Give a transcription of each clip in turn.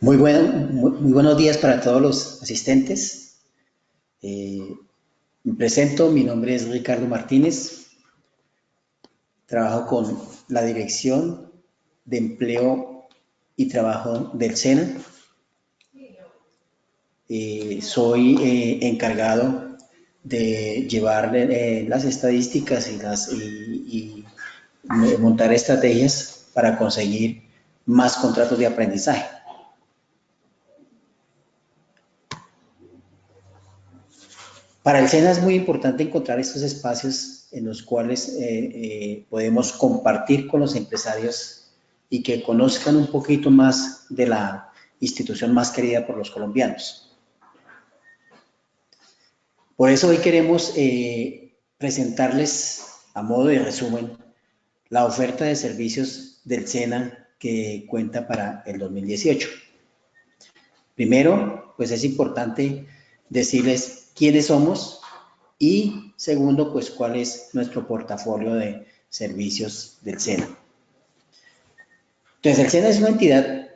Muy buenos días para todos los asistentes. Me presento, mi nombre es Ricardo Martínez, trabajo con la Dirección de Empleo y Trabajo del SENA. Soy encargado de llevar las estadísticas y montar estrategias para conseguir más contratos de aprendizaje. Para el SENA es muy importante encontrar estos espacios en los cuales podemos compartir con los empresarios y que conozcan un poquito más de la institución más querida por los colombianos. Por eso hoy queremos presentarles a modo de resumen la oferta de servicios del SENA que cuenta para el 2018. Primero, pues es importante decirles quiénes somos y segundo, pues cuál es nuestro portafolio de servicios del SENA. Entonces, el SENA es una entidad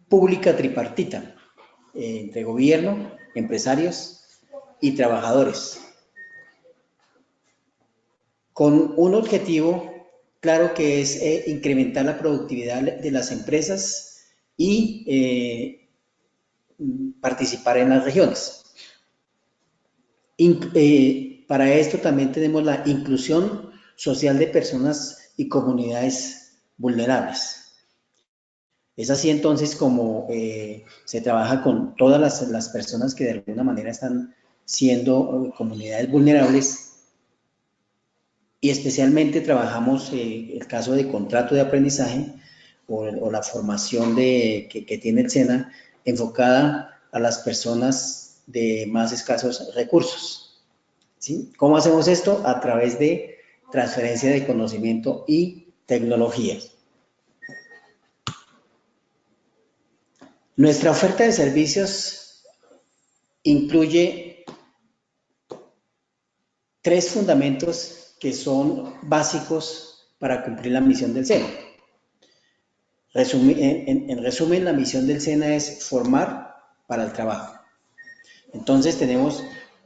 pública tripartita entre gobierno, empresarios y trabajadores, con un objetivo claro que es incrementar la productividad de las empresas y participar en las regiones. Para esto también tenemos la inclusión social de personas y comunidades vulnerables. Es así entonces como se trabaja con todas las personas que de alguna manera están siendo comunidades vulnerables y especialmente trabajamos el caso de contrato de aprendizaje o la formación que tiene el SENA enfocada a las personas de más escasos recursos. ¿Sí? ¿Cómo hacemos esto? A través de transferencia de conocimiento y tecnología. Nuestra oferta de servicios incluye 3 fundamentos que son básicos para cumplir la misión del SENA. En resumen, la misión del SENA es formar para el trabajo. Entonces tenemos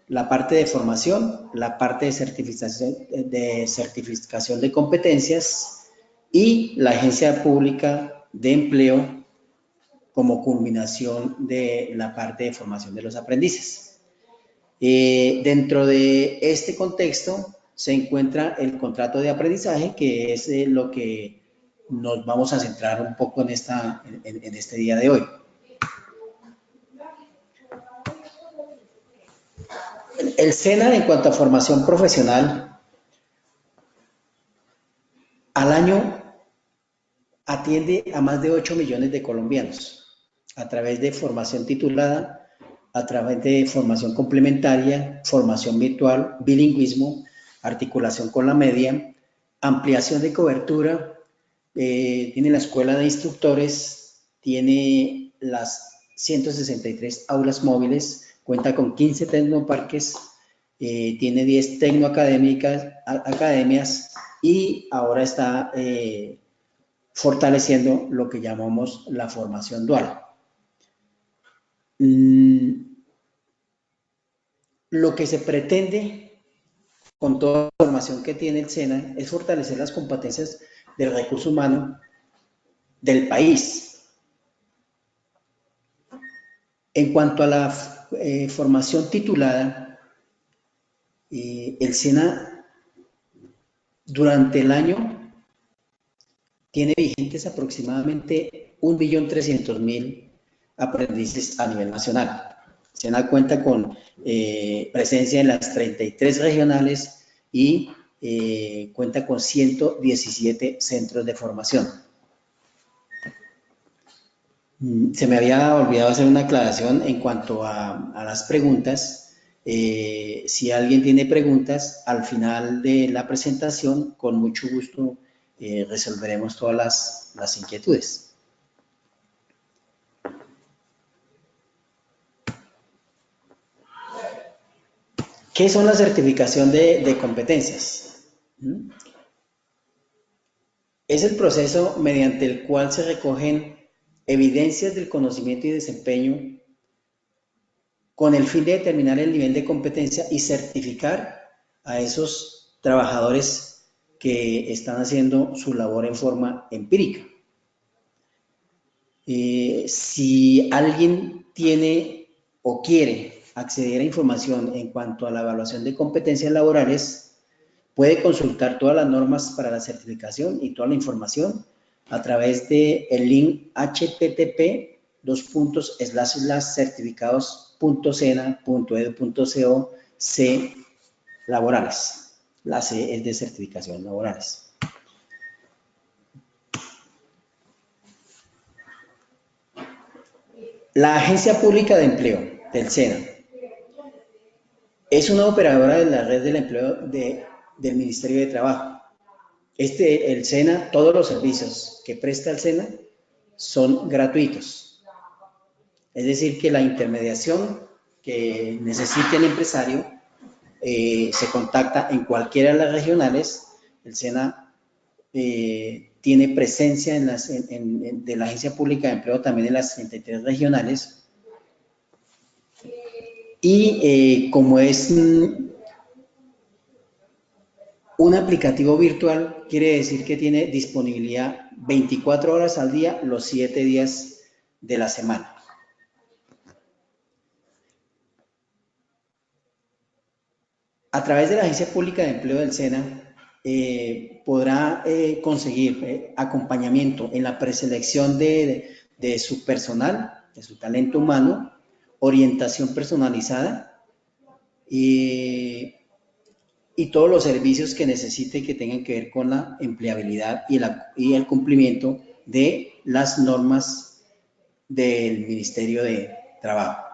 la parte de formación, la parte de certificación de competencias y la Agencia Pública de Empleo como culminación de la parte de formación de los aprendices. Dentro de este contexto se encuentra el contrato de aprendizaje, que es lo que nos vamos a centrar un poco en este día de hoy. El SENA, en cuanto a formación profesional, al año atiende a más de 8 millones de colombianos a través de formación titulada, a través de formación complementaria, formación virtual, bilingüismo, articulación con la media, ampliación de cobertura, tiene la escuela de instructores, tiene las 163 aulas móviles, cuenta con 15 tecnoparques, tiene 10 tecnoacademias y ahora está fortaleciendo lo que llamamos la formación dual. Lo que se pretende con toda la formación que tiene el SENA es fortalecer las competencias del recurso humano del país. En cuanto a la formación titulada, el SENA durante el año tiene vigentes aproximadamente 1.300.000 aprendices a nivel nacional. El SENA cuenta con presencia en las 33 regionales y cuenta con 117 centros de formación. Se me había olvidado hacer una aclaración en cuanto a las preguntas. Si alguien tiene preguntas, al final de la presentación, con mucho gusto resolveremos todas las inquietudes. ¿Qué son la certificación de competencias? Es el proceso mediante el cual se recogen evidencias del conocimiento y desempeño con el fin de determinar el nivel de competencia y certificar a esos trabajadores que están haciendo su labor en forma empírica. Si alguien tiene o quiere acceder a información en cuanto a la evaluación de competencias laborales, puede consultar todas las normas para la certificación y toda la información a través del link http://certificados.sena.edu.co C laborales. La C es de certificación laborales. La Agencia Pública de Empleo del SENA es una operadora de la red del empleo del Ministerio de Trabajo. El SENA, todos los servicios que presta el SENA son gratuitos. Es decir, que la intermediación que necesite el empresario se contacta en cualquiera de las regionales. El SENA tiene presencia de la Agencia Pública de Empleo también en las 33 regionales. Y como es un aplicativo virtual, quiere decir que tiene disponibilidad 24 horas al día, los 7 días de la semana. A través de la Agencia Pública de Empleo del SENA podrá conseguir acompañamiento en la preselección de su personal, de su talento humano, orientación personalizada y todos los servicios que necesite que tengan que ver con la empleabilidad y el cumplimiento de las normas del Ministerio de Trabajo.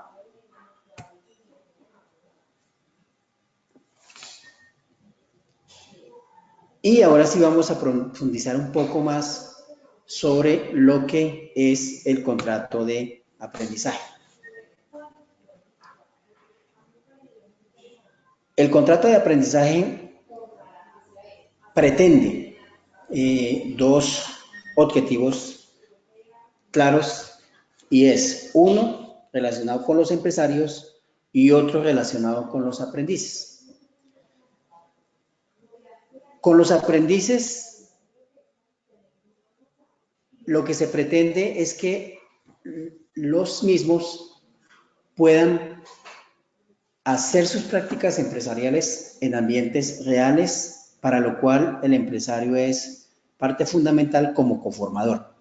Y ahora sí vamos a profundizar un poco más sobre lo que es el contrato de aprendizaje. El contrato de aprendizaje pretende dos objetivos claros y es uno relacionado con los empresarios y otro relacionado con los aprendices. Con los aprendices, lo que se pretende es que los mismos puedan hacer sus prácticas empresariales en ambientes reales, para lo cual el empresario es parte fundamental como coformador.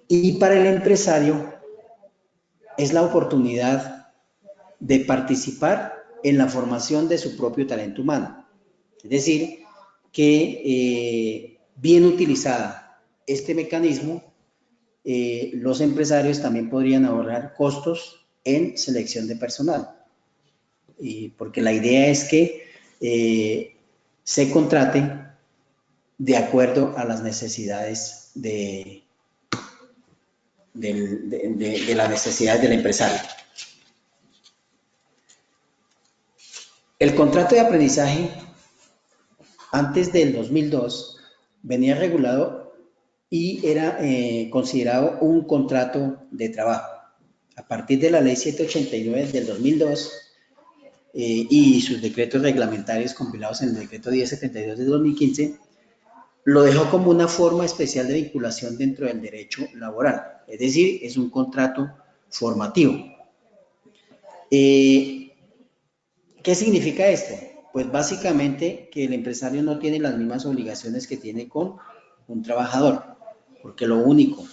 Y para el empresario es la oportunidad de participar en la formación de su propio talento humano. Es decir, que bien utilizada este mecanismo, los empresarios también podrían ahorrar costos en selección de personal. Porque la idea es que se contrate de acuerdo a las necesidades de las necesidades del empresario. El contrato de aprendizaje antes del 2002 venía regulado y era considerado un contrato de trabajo. A partir de la ley 789 del 2002 y sus decretos reglamentarios compilados en el decreto 1072 de 2015, lo dejó como una forma especial de vinculación dentro del derecho laboral. Es decir, es un contrato formativo. ¿Qué significa esto? Pues básicamente que el empresario no tiene las mismas obligaciones que tiene con un trabajador, porque lo único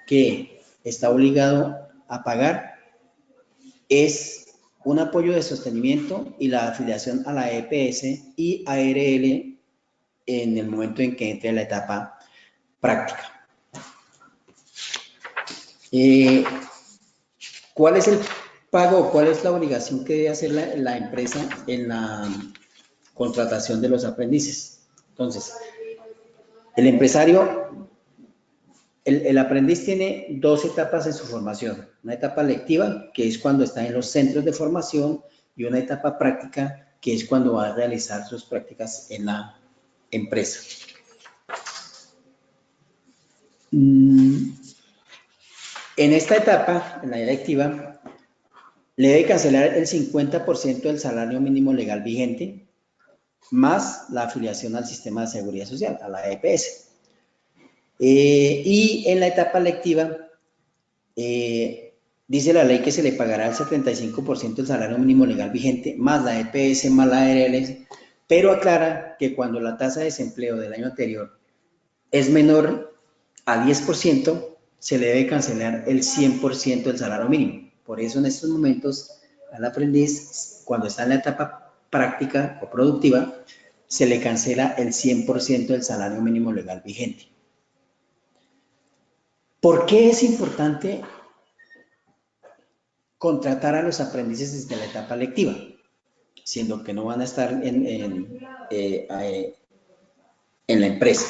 que está obligado a pagar es un apoyo de sostenimiento y la afiliación a la EPS y ARL en el momento en que entre la etapa práctica. ¿Cuál es el pago? ¿Cuál es la obligación que debe hacer la empresa en la contratación de los aprendices? Entonces, el empresario, el aprendiz tiene dos etapas en su formación. Una etapa lectiva, que es cuando está en los centros de formación, y una etapa práctica, que es cuando va a realizar sus prácticas en la empresa. En esta etapa, en la directiva, le debe cancelar el 50% del salario mínimo legal vigente, más la afiliación al sistema de seguridad social, a la EPS. Y en la etapa lectiva, dice la ley que se le pagará el 75% del salario mínimo legal vigente, más la EPS, más la ARL, pero aclara que cuando la tasa de desempleo del año anterior es menor a 10%, se le debe cancelar el 100% del salario mínimo. Por eso en estos momentos al aprendiz, cuando está en la etapa práctica o productiva, se le cancela el 100% del salario mínimo legal vigente. ¿Por qué es importante contratar a los aprendices desde la etapa lectiva? Siendo que no van a estar en la empresa.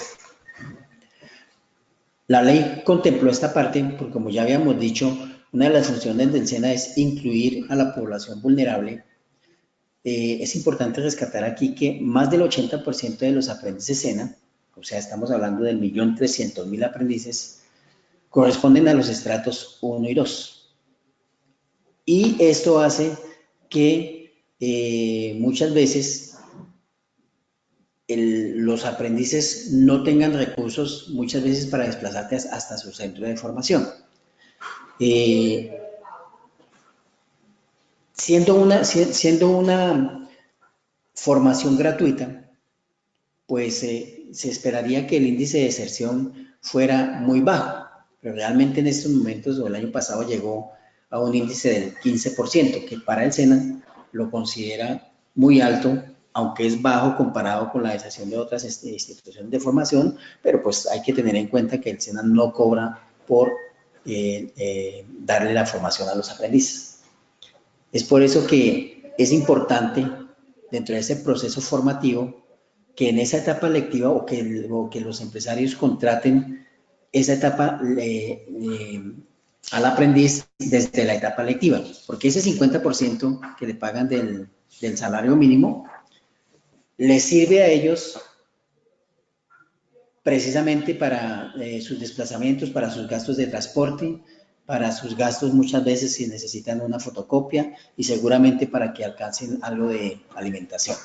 La ley contempló esta parte porque, como ya habíamos dicho, una de las funciones del SENA es incluir a la población vulnerable. Es importante rescatar aquí que más del 80% de los aprendices SENA, o sea, estamos hablando del 1.300.000 aprendices, corresponden a los estratos 1 y 2. Y esto hace que muchas veces los aprendices no tengan recursos muchas veces para desplazarte hasta su centro de formación. Siendo una formación gratuita, pues se esperaría que el índice de deserción fuera muy bajo, pero realmente en estos momentos o el año pasado llegó a un índice del 15%, que para el SENA lo considera muy alto, aunque es bajo comparado con la deserción de otras instituciones de formación, pero pues hay que tener en cuenta que el SENA no cobra por darle la formación a los aprendices. Es por eso que es importante, dentro de ese proceso formativo, que en esa etapa lectiva o que los empresarios contraten esa etapa al aprendiz desde la etapa lectiva, porque ese 50% que le pagan del salario mínimo les sirve a ellos precisamente para sus desplazamientos, para sus gastos de transporte, para sus gastos muchas veces si necesitan una fotocopia y seguramente para que alcancen algo de alimentación.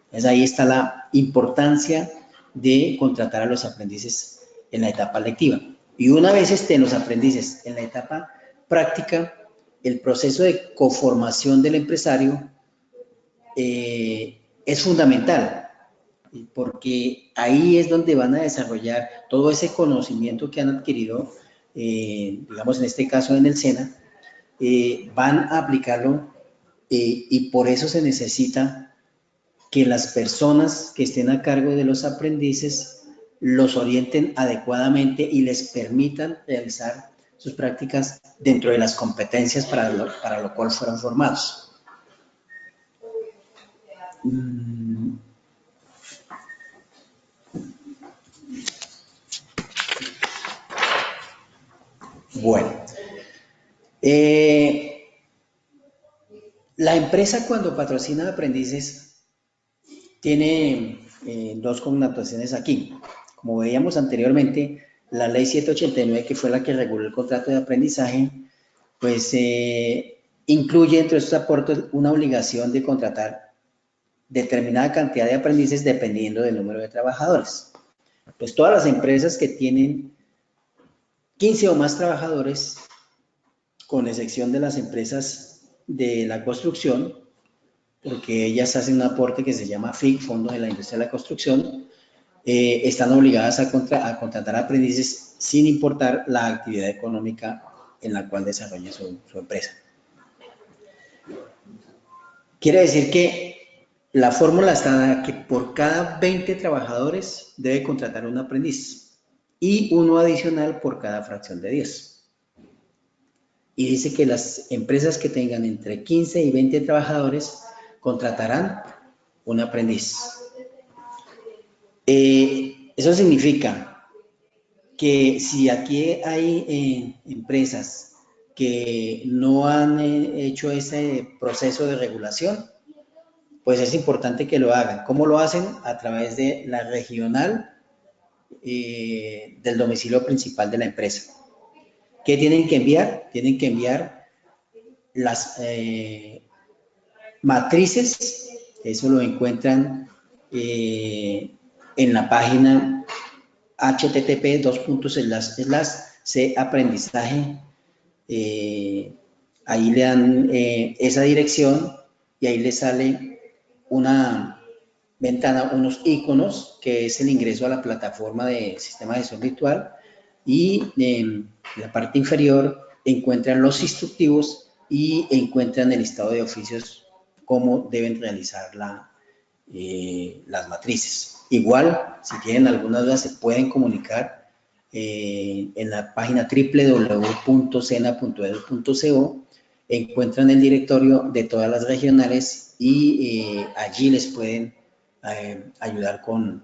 Entonces ahí está la importancia de contratar a los aprendices en la etapa lectiva. Y una vez estén los aprendices en la etapa práctica, el proceso de coformación del empresario es fundamental, porque ahí es donde van a desarrollar todo ese conocimiento que han adquirido, digamos en este caso en el SENA, van a aplicarlo y por eso se necesita que las personas que estén a cargo de los aprendices los orienten adecuadamente y les permitan realizar sus prácticas dentro de las competencias para lo cual fueron formados. Bueno, la empresa cuando patrocina aprendices tiene dos connotaciones aquí. Como veíamos anteriormente, la ley 789, que fue la que reguló el contrato de aprendizaje, pues incluye entre estos aportes una obligación de contratar determinada cantidad de aprendices dependiendo del número de trabajadores. Pues todas las empresas que tienen 15 o más trabajadores, con excepción de las empresas de la construcción, porque ellas hacen un aporte que se llama FIC, Fondo de la Industria de la Construcción, están obligadas a contratar aprendices sin importar la actividad económica en la cual desarrolla su empresa. Quiere decir que la fórmula está dada que por cada 20 trabajadores debe contratar un aprendiz y uno adicional por cada fracción de 10. Y dice que las empresas que tengan entre 15 y 20 trabajadores contratarán un aprendiz. Eso significa que si aquí hay empresas que no han hecho ese proceso de regulación, pues es importante que lo hagan. ¿Cómo lo hacen? A través de la regional del domicilio principal de la empresa. ¿Qué tienen que enviar? Tienen que enviar las matrices, eso lo encuentran en la página http:// ahí le dan esa dirección y ahí le sale una ventana, unos iconos, que es el ingreso a la plataforma de sistema de gestión virtual, y en la parte inferior encuentran los instructivos y encuentran el listado de oficios, cómo deben realizar las matrices. Igual, si tienen alguna duda, se pueden comunicar en la página www.sena.edu.co, encuentran el directorio de todas las regionales y allí les pueden ayudar con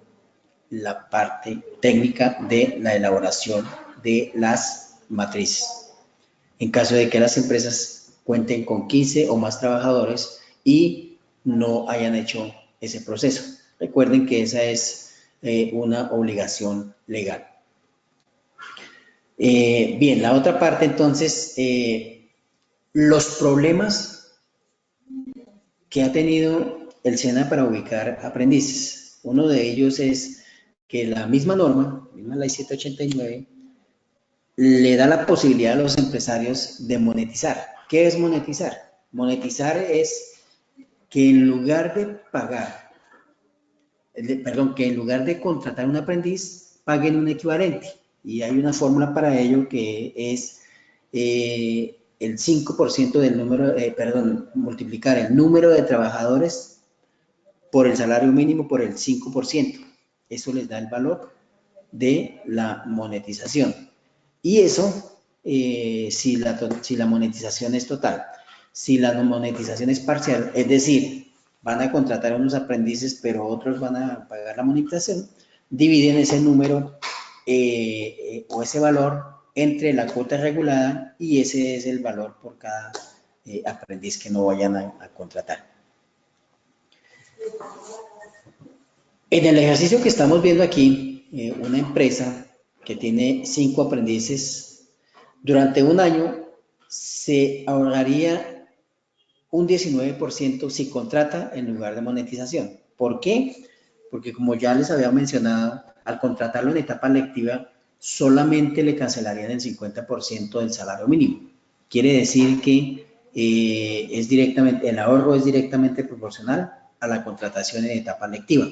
la parte técnica de la elaboración de las matrices. En caso de que las empresas cuenten con 15 o más trabajadores y no hayan hecho ese proceso. Recuerden que esa es una obligación legal. Bien, la otra parte entonces, los problemas que ha tenido el SENA para ubicar aprendices. Uno de ellos es que la misma norma, la ley 789, le da la posibilidad a los empresarios de monetizar. ¿Qué es monetizar? Monetizar es que en lugar de pagar, perdón, que en lugar de contratar un aprendiz, paguen un equivalente. Y hay una fórmula para ello que es el 5% del número, multiplicar el número de trabajadores por el salario mínimo por el 5%. Eso les da el valor de la monetización. Y eso, si la monetización es total. Si la monetización es parcial, es decir, van a contratar unos aprendices, pero otros van a pagar la monetización, dividen ese número o ese valor entre la cuota regulada y ese es el valor por cada aprendiz que no vayan a contratar. En el ejercicio que estamos viendo aquí, una empresa que tiene 5 aprendices, durante un año se ahorraría un 19% si contrata en lugar de monetización. ¿Por qué? Porque como ya les había mencionado, al contratarlo en etapa lectiva, solamente le cancelarían el 50% del salario mínimo. Quiere decir que el ahorro es directamente proporcional a la contratación en etapa lectiva.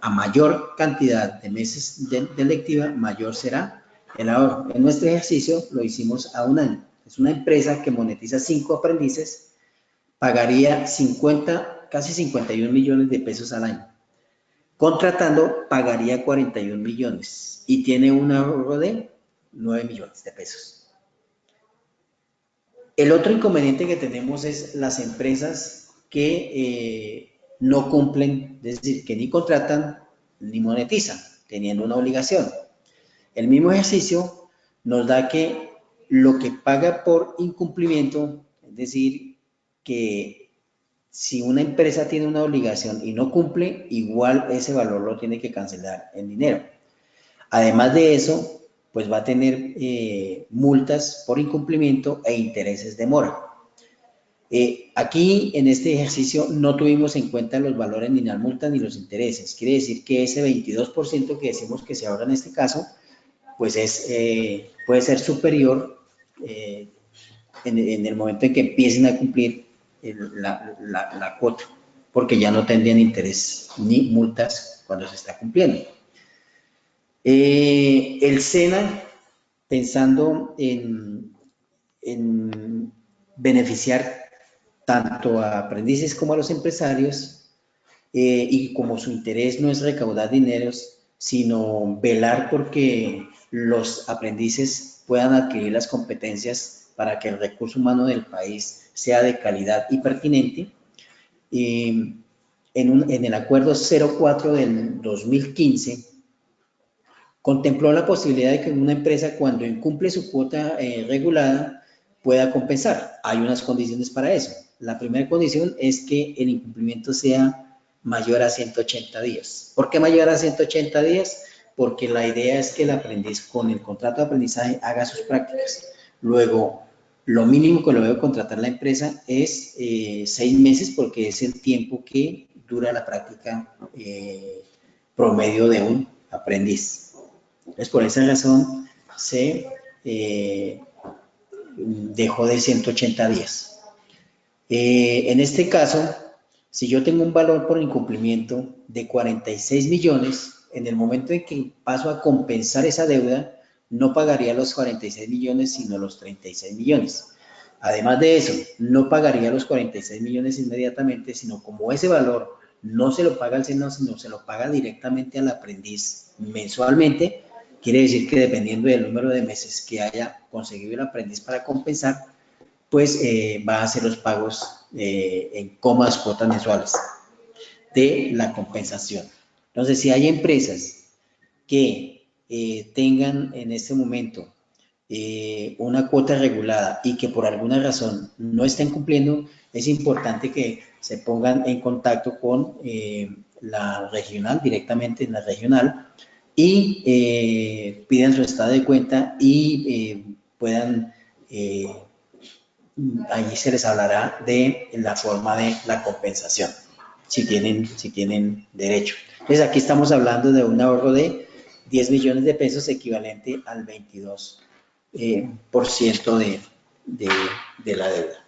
A mayor cantidad de meses de lectiva, mayor será el ahorro. En nuestro ejercicio lo hicimos a un año. Es una empresa que monetiza 5 aprendices, pagaría 50, casi 51 millones de pesos al año. Contratando, pagaría 41 millones y tiene un ahorro de 9 millones de pesos. El otro inconveniente que tenemos es las empresas que no cumplen, es decir, que ni contratan ni monetizan, teniendo una obligación. El mismo ejercicio nos da que lo que paga por incumplimiento, es decir, que si una empresa tiene una obligación y no cumple, igual ese valor lo tiene que cancelar en dinero. Además de eso, pues va a tener multas por incumplimiento e intereses de mora. Aquí en este ejercicio no tuvimos en cuenta los valores ni las multas ni los intereses. Quiere decir que ese 22% que decimos que se ahorra en este caso, pues puede ser superior en el momento en que empiecen a cumplir la cuota, porque ya no tendrían interés ni multas cuando se está cumpliendo. El SENA, pensando en beneficiar tanto a aprendices como a los empresarios, y como su interés no es recaudar dineros, sino velar porque los aprendices puedan adquirir las competencias para que el recurso humano del país sea de calidad y pertinente. En el acuerdo 04 del 2015, contempló la posibilidad de que una empresa, cuando incumple su cuota regulada, pueda compensar. Hay unas condiciones para eso. La primera condición es que el incumplimiento sea mayor a 180 días. ¿Por qué mayor a 180 días? porque la idea es que el aprendiz con el contrato de aprendizaje haga sus prácticas. Luego, lo mínimo que lo debe contratar la empresa es 6 meses, porque es el tiempo que dura la práctica promedio de un aprendiz. Entonces, por esa razón, se dejó de 180 días. En este caso, si yo tengo un valor por incumplimiento de 46 millones, en el momento en que paso a compensar esa deuda, no pagaría los 46 millones, sino los 36 millones. Además de eso, no pagaría los 46 millones inmediatamente, sino como ese valor no se lo paga al SENA, sino se lo paga directamente al aprendiz mensualmente, quiere decir que dependiendo del número de meses que haya conseguido el aprendiz para compensar, pues va a hacer los pagos en cómodas cuotas mensuales de la compensación. Entonces, si hay empresas que tengan en este momento una cuota regulada y que por alguna razón no estén cumpliendo, es importante que se pongan en contacto con la regional, directamente en la regional, y pidan su estado de cuenta y puedan, allí se les hablará de la forma de la compensación, si tienen derecho. Entonces aquí estamos hablando de un ahorro de 10 millones de pesos, equivalente al 22% de la deuda.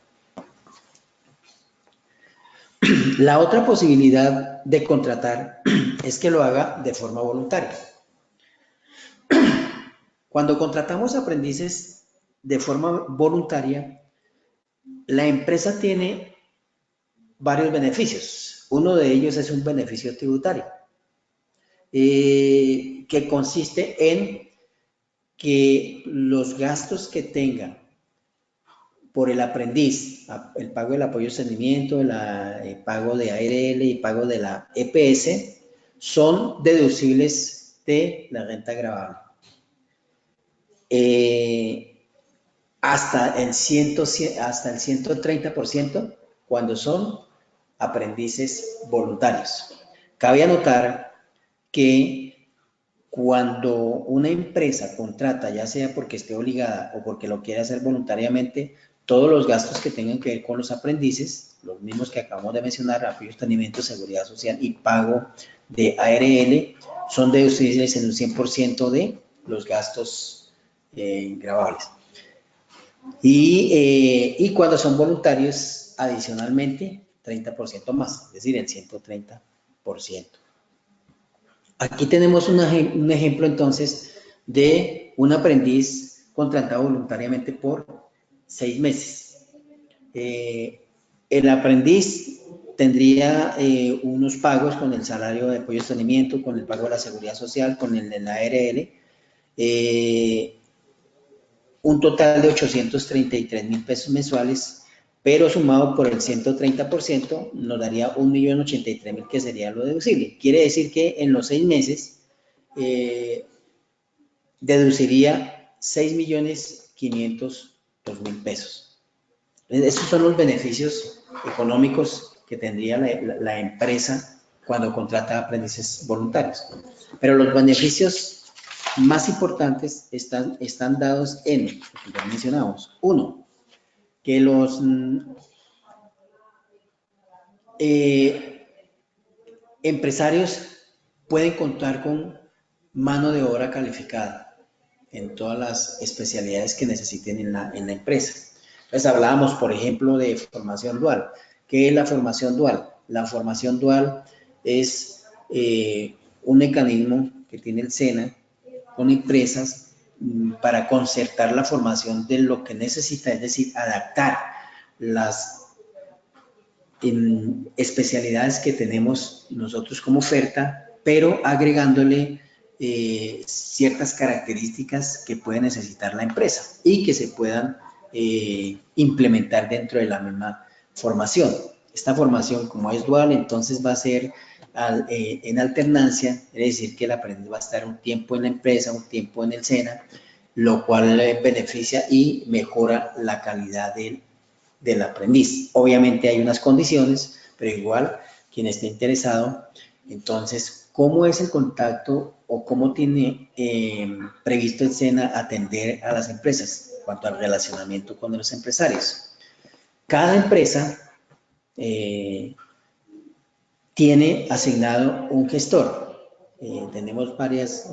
La otra posibilidad de contratar es que lo haga de forma voluntaria. Cuando contratamos aprendices de forma voluntaria, la empresa tiene varios beneficios. Uno de ellos es un beneficio tributario, que consiste en que los gastos que tenga por el aprendiz, el pago del apoyo de sostenimiento, el pago de ARL y pago de la EPS, son deducibles de la renta gravable. Hasta el 130% cuando son aprendices voluntarios. Cabe anotar que cuando una empresa contrata, ya sea porque esté obligada o porque lo quiere hacer voluntariamente, todos los gastos que tengan que ver con los aprendices, los mismos que acabamos de mencionar, apoyo, sostenimiento, seguridad social y pago de ARL, son deducibles en un 100% de los gastos gravables. Y cuando son voluntarios, adicionalmente, 30% más, es decir, el 130%. Aquí tenemos un ejemplo entonces de un aprendiz contratado voluntariamente por 6 meses. El aprendiz tendría unos pagos con el salario de apoyo y sostenimiento, con el pago de la seguridad social, con el de la ARL, un total de 833,000 pesos mensuales, pero sumado por el 130% nos daría 1.083.000, que sería lo deducible. Quiere decir que en los 6 meses deduciría 6.502.000 pesos. Esos son los beneficios económicos que tendría la empresa cuando contrata aprendices voluntarios. Pero los beneficios más importantes están dados en lo que ya mencionamos. Uno, que los empresarios pueden contar con mano de obra calificada en todas las especialidades que necesiten en la empresa. Entonces hablábamos, por ejemplo, de formación dual. ¿Qué es la formación dual? La formación dual es un mecanismo que tiene el SENA con empresas para concertar la formación de lo que necesita, es decir, adaptar las especialidades que tenemos nosotros como oferta, pero agregándole ciertas características que puede necesitar la empresa y que se puedan implementar dentro de la misma formación. Esta formación, como es dual, entonces va a ser en alternancia, es decir, que el aprendiz va a estar un tiempo en la empresa, un tiempo en el SENA, lo cual beneficia y mejora la calidad del aprendiz. Obviamente hay unas condiciones, pero igual quien esté interesado, entonces ¿cómo es el contacto o cómo tiene previsto el SENA atender a las empresas en cuanto al relacionamiento con los empresarios? Cada empresa tiene asignado un gestor. Tenemos varias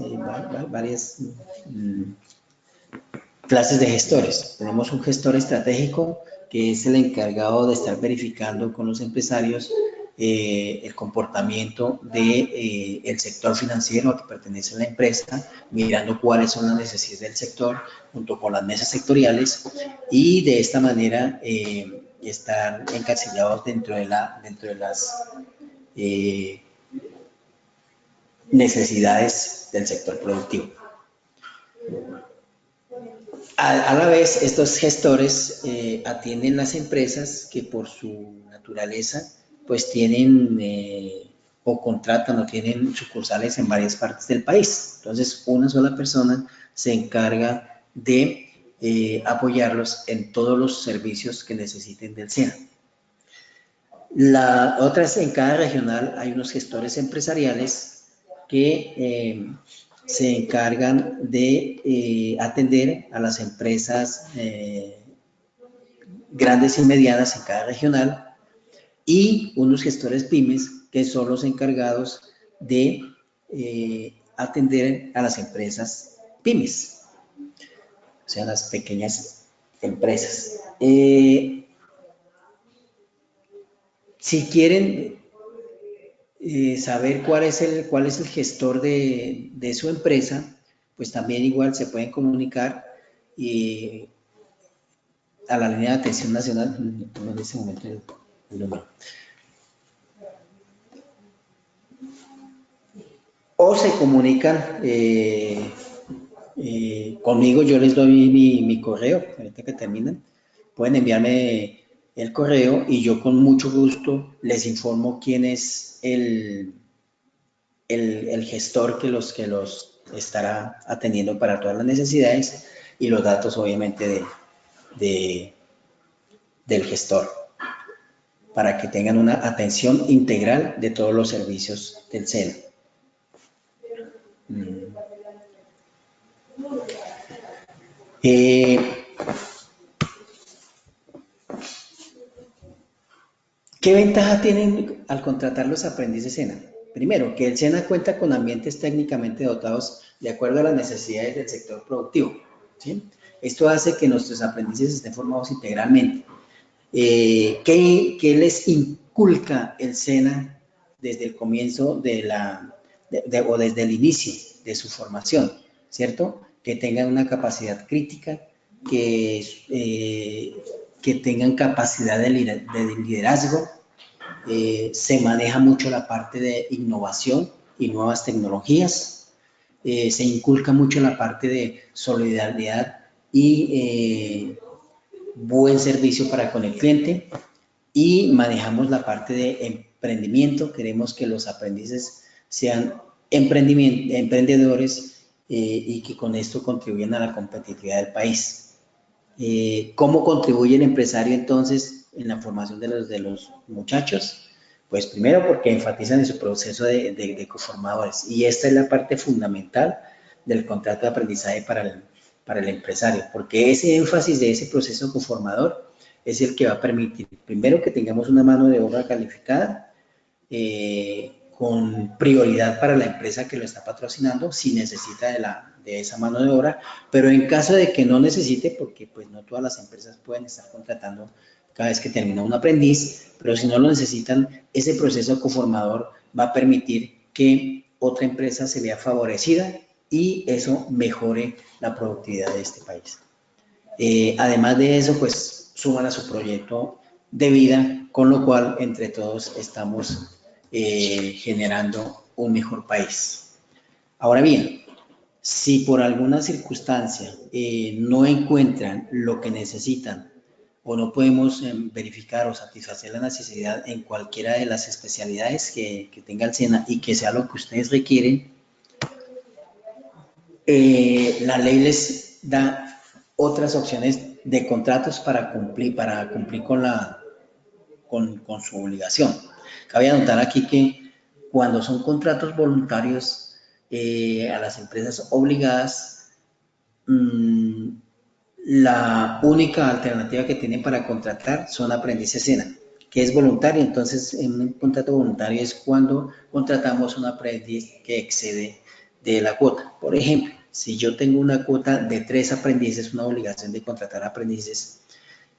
clases de gestores. Tenemos un gestor estratégico que es el encargado de estar verificando con los empresarios el comportamiento del sector financiero que pertenece a la empresa, mirando cuáles son las necesidades del sector junto con las mesas sectoriales y de esta manera estar encasillados dentro de las necesidades del sector productivo. A la vez, estos gestores atienden las empresas que por su naturaleza pues tienen o contratan o tienen sucursales en varias partes del país. Entonces, una sola persona se encarga de apoyarlos en todos los servicios que necesiten del SENA. La otra es en cada regional hay unos gestores empresariales que se encargan de atender a las empresas grandes y medianas en cada regional y unos gestores pymes que son los encargados de atender a las empresas pymes, o sea, las pequeñas empresas. Si quieren saber cuál es el gestor de su empresa, pues también igual se pueden comunicar a la línea de atención nacional, en ese momento el número. O se comunican conmigo, yo les doy mi correo, ahorita que terminan, pueden enviarme el correo y yo con mucho gusto les informo quién es el gestor que los estará atendiendo para todas las necesidades y los datos obviamente del gestor para que tengan una atención integral de todos los servicios del SENA. ¿Qué ventaja tienen al contratar los aprendices SENA? Primero, que el SENA cuenta con ambientes técnicamente dotados de acuerdo a las necesidades del sector productivo, ¿sí? Esto hace que nuestros aprendices estén formados integralmente. ¿Qué les inculca el SENA desde el comienzo o desde el inicio de su formación? ¿Cierto? Que tengan una capacidad crítica, que tengan capacidad de liderazgo. Se maneja mucho la parte de innovación y nuevas tecnologías. Se inculca mucho la parte de solidaridad y buen servicio para con el cliente y manejamos la parte de emprendimiento. Queremos que los aprendices sean emprendedores y que con esto contribuyan a la competitividad del país. ¿Cómo contribuye el empresario entonces en la formación de los muchachos? Pues primero porque enfatizan en su proceso de coformadores y esta es la parte fundamental del contrato de aprendizaje para el empresario, porque ese énfasis de ese proceso conformador es el que va a permitir, primero, que tengamos una mano de obra calificada, con prioridad para la empresa que lo está patrocinando, si necesita de esa mano de obra, pero en caso de que no necesite, porque pues no todas las empresas pueden estar contratando cada vez que termina un aprendiz, pero si no lo necesitan, ese proceso conformador va a permitir que otra empresa se vea favorecida y eso mejore la productividad de este país. Además de eso, pues suman a su proyecto de vida, con lo cual entre todos estamos generando un mejor país. Ahora bien, si por alguna circunstancia no encuentran lo que necesitan o no podemos verificar o satisfacer la necesidad en cualquiera de las especialidades que tenga el SENA y que sea lo que ustedes requieren, la ley les da otras opciones de contratos para cumplir con su obligación. Cabe anotar aquí que cuando son contratos voluntarios a las empresas obligadas, la única alternativa que tienen para contratar son aprendices SENA, que es voluntario. Entonces, en un contrato voluntario es cuando contratamos un aprendiz que excede de la cuota. Por ejemplo, si yo tengo una cuota de 3 aprendices, una obligación de contratar aprendices,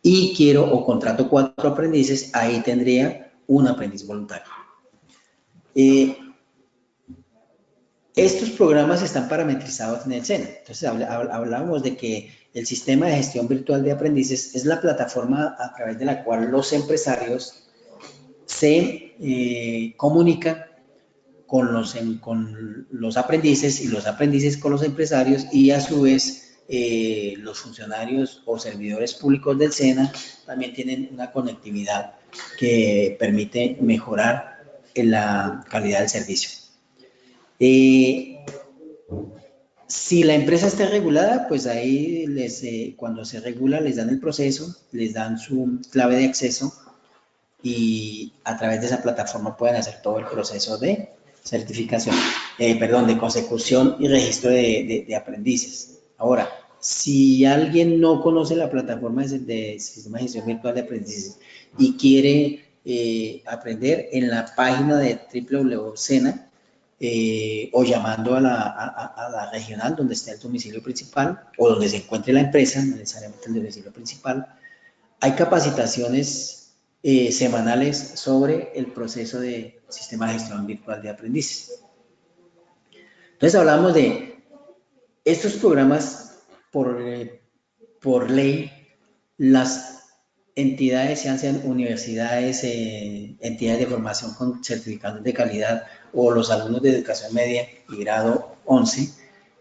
y quiero o contrato 4 aprendices, ahí tendría un aprendiz voluntario. Estos programas están parametrizados en el SENA. Entonces, hablábamos de que el sistema de gestión virtual de aprendices es la plataforma a través de la cual los empresarios se comunican con los aprendices y los aprendices con los empresarios, y a su vez los funcionarios o servidores públicos del SENA también tienen una conectividad que permite mejorar la calidad del servicio. Si la empresa está regulada, pues ahí cuando se regula les dan el proceso, les dan su clave de acceso y a través de esa plataforma pueden hacer todo el proceso de certificación, de consecución y registro de aprendices. Ahora, si alguien no conoce la plataforma de sistema de gestión virtual de aprendices y quiere aprender, en la página de www.sena, o llamando a la regional donde esté el domicilio principal o donde se encuentre la empresa, no necesariamente el domicilio principal, hay capacitaciones semanales sobre el proceso de sistema de gestión virtual de aprendices. Entonces hablamos de estos programas por ley, las entidades, sean universidades, entidades de formación con certificados de calidad o los alumnos de educación media y grado 11,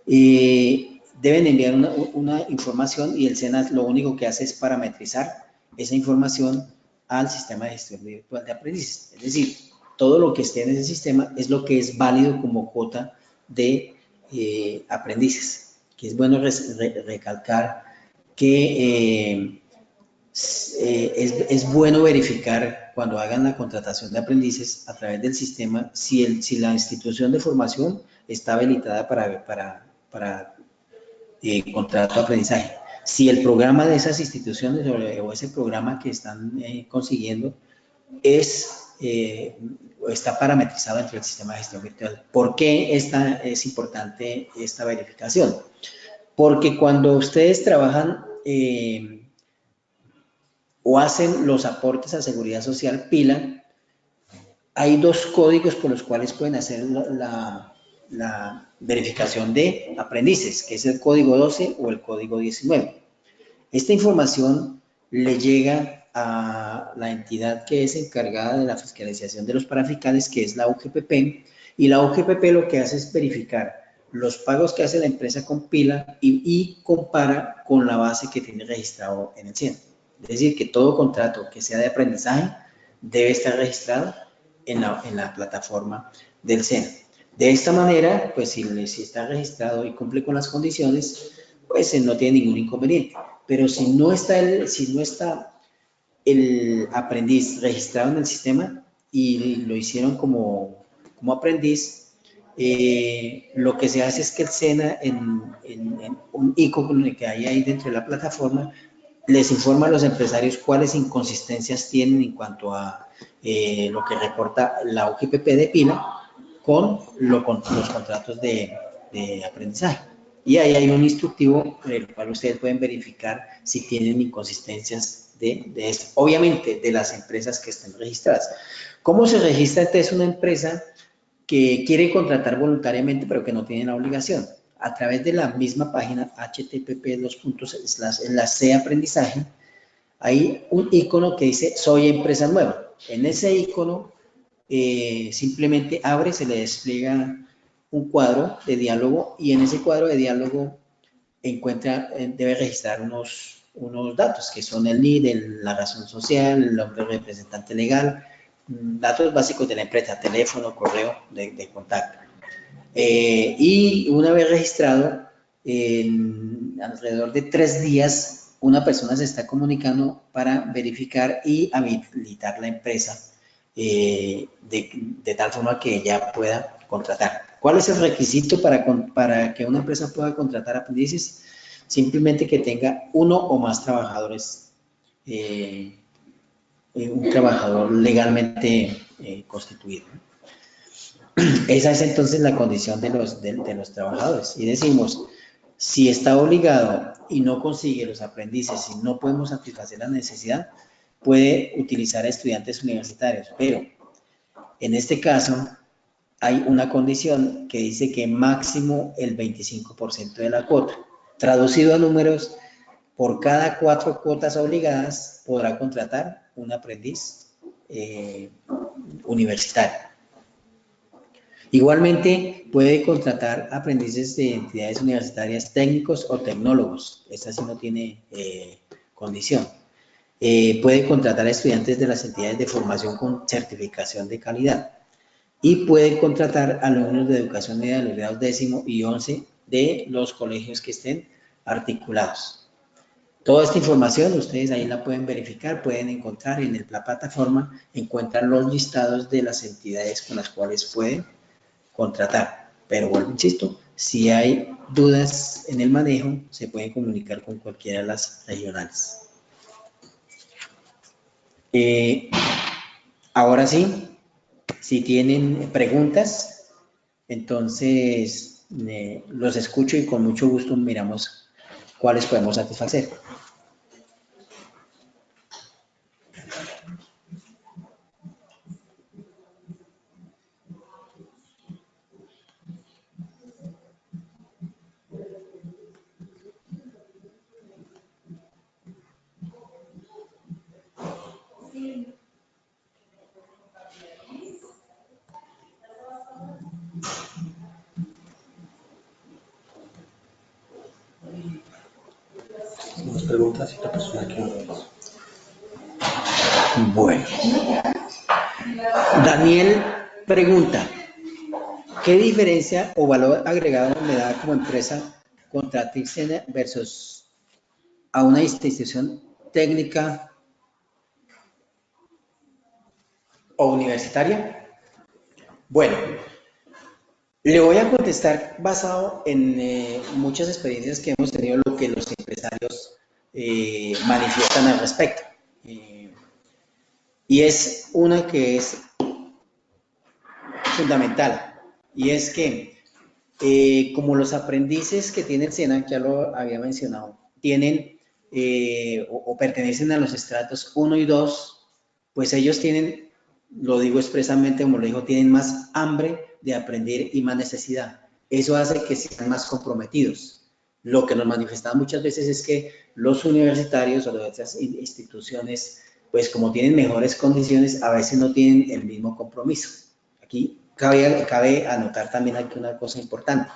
deben enviar una información y el SENA lo único que hace es parametrizar esa información al sistema de gestión virtual de aprendices. Es decir, todo lo que esté en ese sistema es lo que es válido como cuota de aprendices, que es bueno recalcar que es bueno verificar cuando hagan la contratación de aprendices a través del sistema si la institución de formación está habilitada para contrato de aprendizaje. Si el programa de esas instituciones o ese programa que están consiguiendo está parametrizado dentro del sistema de gestión virtual. ¿Por qué es importante esta verificación? Porque cuando ustedes trabajan o hacen los aportes a seguridad social PILA, hay 2 códigos por los cuales pueden hacer la verificación de aprendices, que es el código 12 o el código 19. Esta información le llega a la entidad que es encargada de la fiscalización de los parafiscales, que es la UGPP, y la UGPP lo que hace es verificar los pagos que hace la empresa con PILA y compara con la base que tiene registrado en el SENA. Es decir, que todo contrato que sea de aprendizaje debe estar registrado en la plataforma del SENA. De esta manera, pues si está registrado y cumple con las condiciones, pues no tiene ningún inconveniente. Pero si no está el aprendiz registrado en el sistema y lo hicieron como aprendiz, lo que se hace es que el SENA, en un icono que hay ahí dentro de la plataforma, les informa a los empresarios cuáles inconsistencias tienen en cuanto a lo que reporta la UGPP de PILA con los contratos de aprendizaje. Y ahí hay un instructivo en el cual ustedes pueden verificar si tienen inconsistencias de esto. Obviamente, de las empresas que estén registradas. ¿Cómo se registra entonces una empresa que quiere contratar voluntariamente pero que no tiene la obligación? A través de la misma página http://enlace aprendizaje, hay un icono que dice soy empresa nueva. En ese icono simplemente abre, se le despliega un cuadro de diálogo y en ese cuadro de diálogo debe registrar unos datos que son el NID, la razón social, el nombre del representante legal, datos básicos de la empresa, teléfono, correo de contacto. Y una vez registrado, en alrededor de 3 días, una persona se está comunicando para verificar y habilitar la empresa de tal forma que ella pueda contratar. ¿Cuál es el requisito para que una empresa pueda contratar aprendices? Simplemente que tenga uno o más trabajadores, un trabajador legalmente constituido. Esa es entonces la condición de los trabajadores. Y decimos, si está obligado y no consigue los aprendices y no podemos satisfacer la necesidad, puede utilizar a estudiantes universitarios. Pero en este caso hay una condición que dice que máximo el 25% de la cuota. Traducido a números, por cada 4 cuotas obligadas podrá contratar un aprendiz universitario. Igualmente, puede contratar aprendices de entidades universitarias técnicos o tecnólogos. Esta sí no tiene condición. Puede contratar a estudiantes de las entidades de formación con certificación de calidad. Y puede contratar a alumnos de educación media de los grados 10º y 11 de los colegios que estén articulados. Toda esta información ustedes ahí la pueden verificar, pueden encontrar en la plataforma, encuentran los listados de las entidades con las cuales pueden contratar. Pero vuelvo, insisto, si hay dudas en el manejo, se pueden comunicar con cualquiera de las regionales. Ahora sí, si tienen preguntas, entonces los escucho y con mucho gusto miramos cuáles podemos satisfacer. Más preguntas y la persona que nos... Bueno, Daniel pregunta, ¿qué diferencia o valor agregado me da como empresa contratarse versus a una institución técnica o universitaria? Bueno, le voy a contestar basado en muchas experiencias que hemos tenido, lo que los empresarios manifiestan al respecto. Y es una que es fundamental, y es que como los aprendices que tiene el SENA, ya lo había mencionado, tienen o pertenecen a los estratos 1 y 2, pues ellos tienen, lo digo expresamente como lo dijo, tienen más hambre de aprender y más necesidad. Eso hace que sean más comprometidos. Lo que nos manifestaba muchas veces es que los universitarios o las otras instituciones, pues como tienen mejores condiciones, a veces no tienen el mismo compromiso. Aquí cabe anotar también aquí una cosa importante.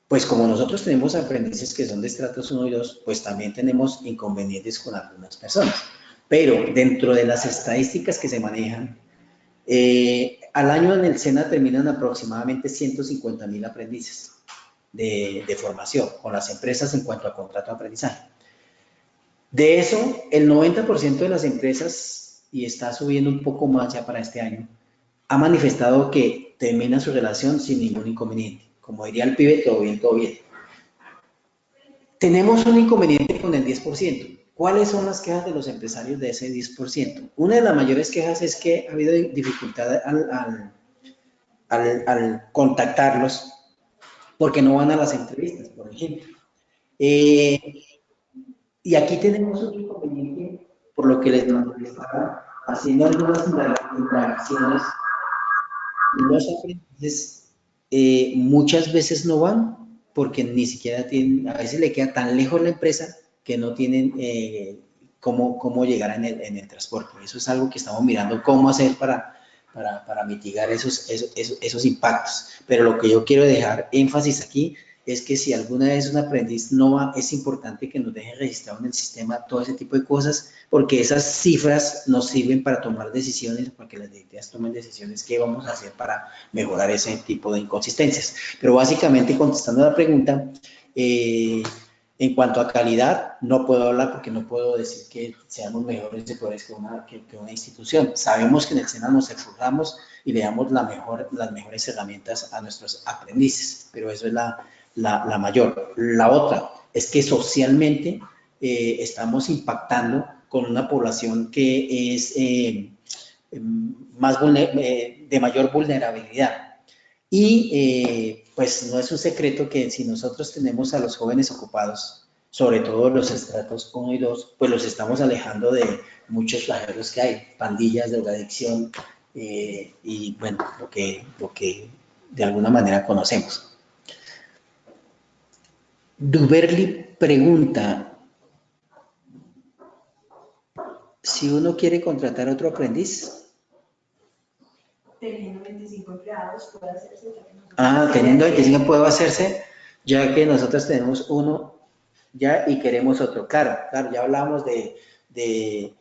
Pues como nosotros tenemos aprendices que son de estratos 1 y 2, pues también tenemos inconvenientes con algunas personas. Pero dentro de las estadísticas que se manejan, al año en el SENA terminan aproximadamente 150.000 aprendices de formación con las empresas en cuanto a contrato de aprendizaje. De eso, el 90% de las empresas, y está subiendo un poco más ya para este año, ha manifestado que termina su relación sin ningún inconveniente. Como diría el pibe, todo bien, todo bien. Tenemos un inconveniente con el 10%. ¿Cuáles son las quejas de los empresarios de ese 10%? Una de las mayores quejas es que ha habido dificultad al contactarlos porque no van a las entrevistas, por ejemplo. Y aquí tenemos otro inconveniente, por lo que les estaba haciendo algunas interacciones. Los aprendices muchas veces no van porque ni siquiera tienen, a veces le queda tan lejos la empresa que no tienen cómo llegar en el transporte. Eso es algo que estamos mirando cómo hacer para mitigar esos impactos. Pero lo que yo quiero dejar énfasis aquí es que si alguna vez un aprendiz no va, es importante que nos dejen registrado en el sistema todo ese tipo de cosas, porque esas cifras nos sirven para tomar decisiones, para que las directivas tomen decisiones qué vamos a hacer para mejorar ese tipo de inconsistencias. Pero básicamente, contestando a la pregunta, En cuanto a calidad, no puedo hablar porque no puedo decir que seamos mejores de peores que una institución. Sabemos que en el SENA nos esforzamos y le damos las mejores herramientas a nuestros aprendices, pero eso es la mayor. La otra es que socialmente estamos impactando con una población que es de mayor vulnerabilidad. Y pues no es un secreto que si nosotros tenemos a los jóvenes ocupados, sobre todo los estratos 1 y 2, pues los estamos alejando de muchos flagelos que hay, pandillas, drogadicción y bueno, lo que de alguna manera conocemos. Duberly pregunta, si uno quiere contratar a otro aprendiz. Teniendo 25 empleados, puede hacerse. Teniendo 25 puede hacerse, ya que nosotros tenemos uno ya y queremos otro. Claro, ya hablábamos de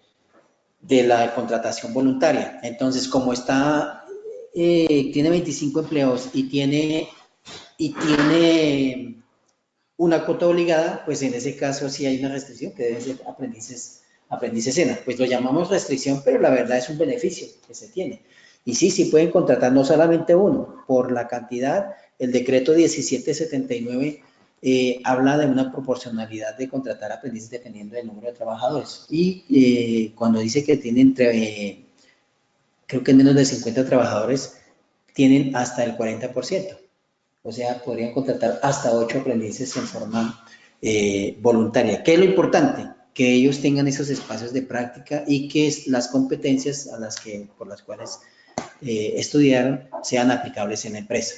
la contratación voluntaria. Entonces, como tiene 25 empleados y tiene una cuota obligada, pues en ese caso sí hay una restricción que deben ser aprendices SENA. Pues lo llamamos restricción, pero la verdad es un beneficio que se tiene. Y sí pueden contratar no solamente uno, por la cantidad, el decreto 1779 habla de una proporcionalidad de contratar aprendices dependiendo del número de trabajadores. Y cuando dice que tienen, creo que menos de 50 trabajadores, tienen hasta el 40%. O sea, podrían contratar hasta 8 aprendices en forma voluntaria. ¿Qué es lo importante? Que ellos tengan esos espacios de práctica y que las competencias por las cuales estudiaron sean aplicables en la empresa.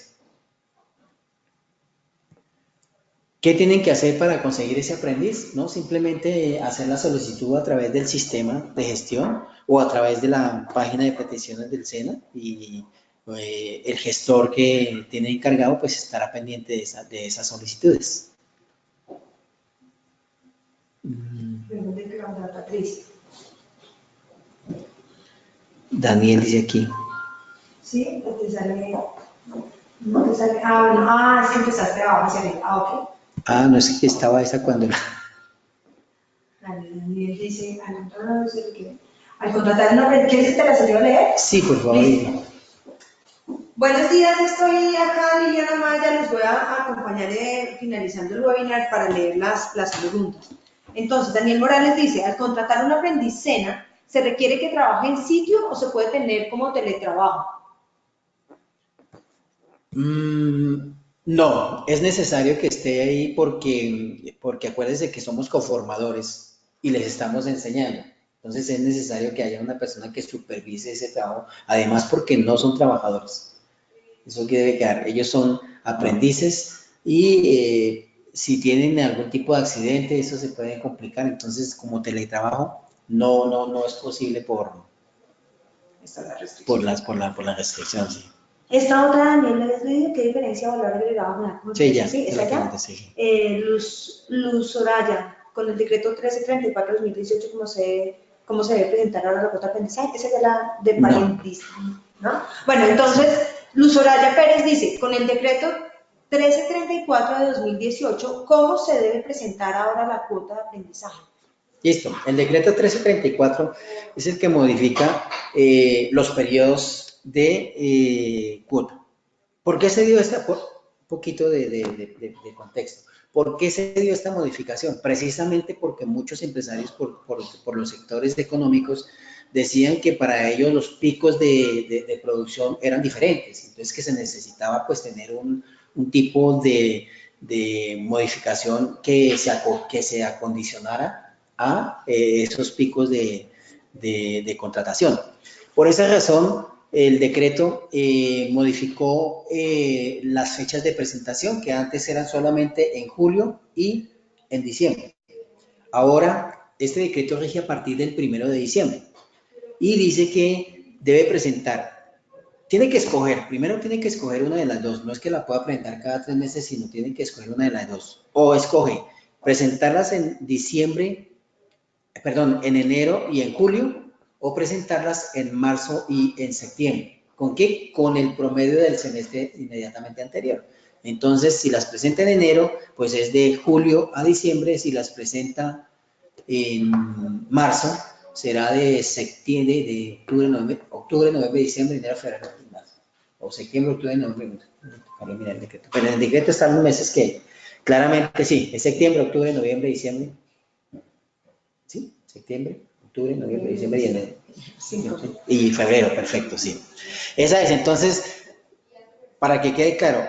¿Qué tienen que hacer para conseguir ese aprendiz? ¿No? Simplemente hacer la solicitud a través del sistema de gestión o a través de la página de peticiones del SENA y el gestor que tiene encargado pues estará pendiente de esas solicitudes. Daniel dice aquí. Sí, te sale. No te sale. Bueno. Sí, empezaste abajo hacia arriba. Ok. No sé qué estaba esa cuando. Daniel dice, al contratar una aprendiz, ¿quieres que te la ayude a leer? Sí, por favor. Listo. Buenos días, estoy acá, Liliana Maya, les voy a acompañar finalizando el webinar para leer las preguntas. Entonces, Daniel Morales dice, al contratar un aprendiz SENA, ¿se requiere que trabaje en sitio o se puede tener como teletrabajo? No, es necesario que esté ahí porque acuérdense que somos coformadores y les estamos enseñando. Entonces es necesario que haya una persona que supervise ese trabajo, además porque no son trabajadores. Eso que debe quedar. Ellos son aprendices y si tienen algún tipo de accidente, eso se puede complicar. Entonces, como teletrabajo, no es posible por la restricción, sí. Esta otra, Daniel, ¿le has leído qué diferencia de valor agregado? Sí, ya. Sí, ¿es allá? Sí. Luz Soraya, con el decreto 1334-2018, ¿cómo se debe presentar ahora la cuota de aprendizaje? Esa es la de parentismo, ¿no? Bueno, entonces, Luz Soraya Pérez dice, con el decreto 1334 de 2018, ¿cómo se debe presentar ahora la cuota de aprendizaje? Listo, el decreto 1334 es el que modifica los periodos de cuota. ¿Por qué se dio poquito de contexto? ¿Por qué se dio esta modificación? Precisamente porque muchos empresarios por los sectores económicos decían que para ellos los picos de producción eran diferentes, entonces que se necesitaba pues tener un tipo de modificación que se acondicionara a esos picos de contratación. Por esa razón, el decreto modificó las fechas de presentación, que antes eran solamente en julio y en diciembre. Ahora, este decreto rige a partir del 1 de diciembre y dice que debe presentar, primero tiene que escoger una de las dos, no es que la pueda presentar cada 3 meses, sino tiene que escoger una de las dos. O escoge presentarlas en enero y en julio, o presentarlas en marzo y en septiembre. ¿Con qué? Con el promedio del semestre inmediatamente anterior. Entonces, si las presenta en enero, pues es de julio a diciembre. Si las presenta en marzo, será de septiembre, de octubre, noviembre, diciembre, enero, febrero y marzo. O septiembre, octubre, noviembre. Mira el decreto. Pero en el decreto están los meses que claramente sí, es septiembre, octubre, noviembre, diciembre. ¿Sí? Septiembre, octubre, noviembre, diciembre y enero. Y febrero, perfecto, sí. Esa es, entonces, para que quede claro,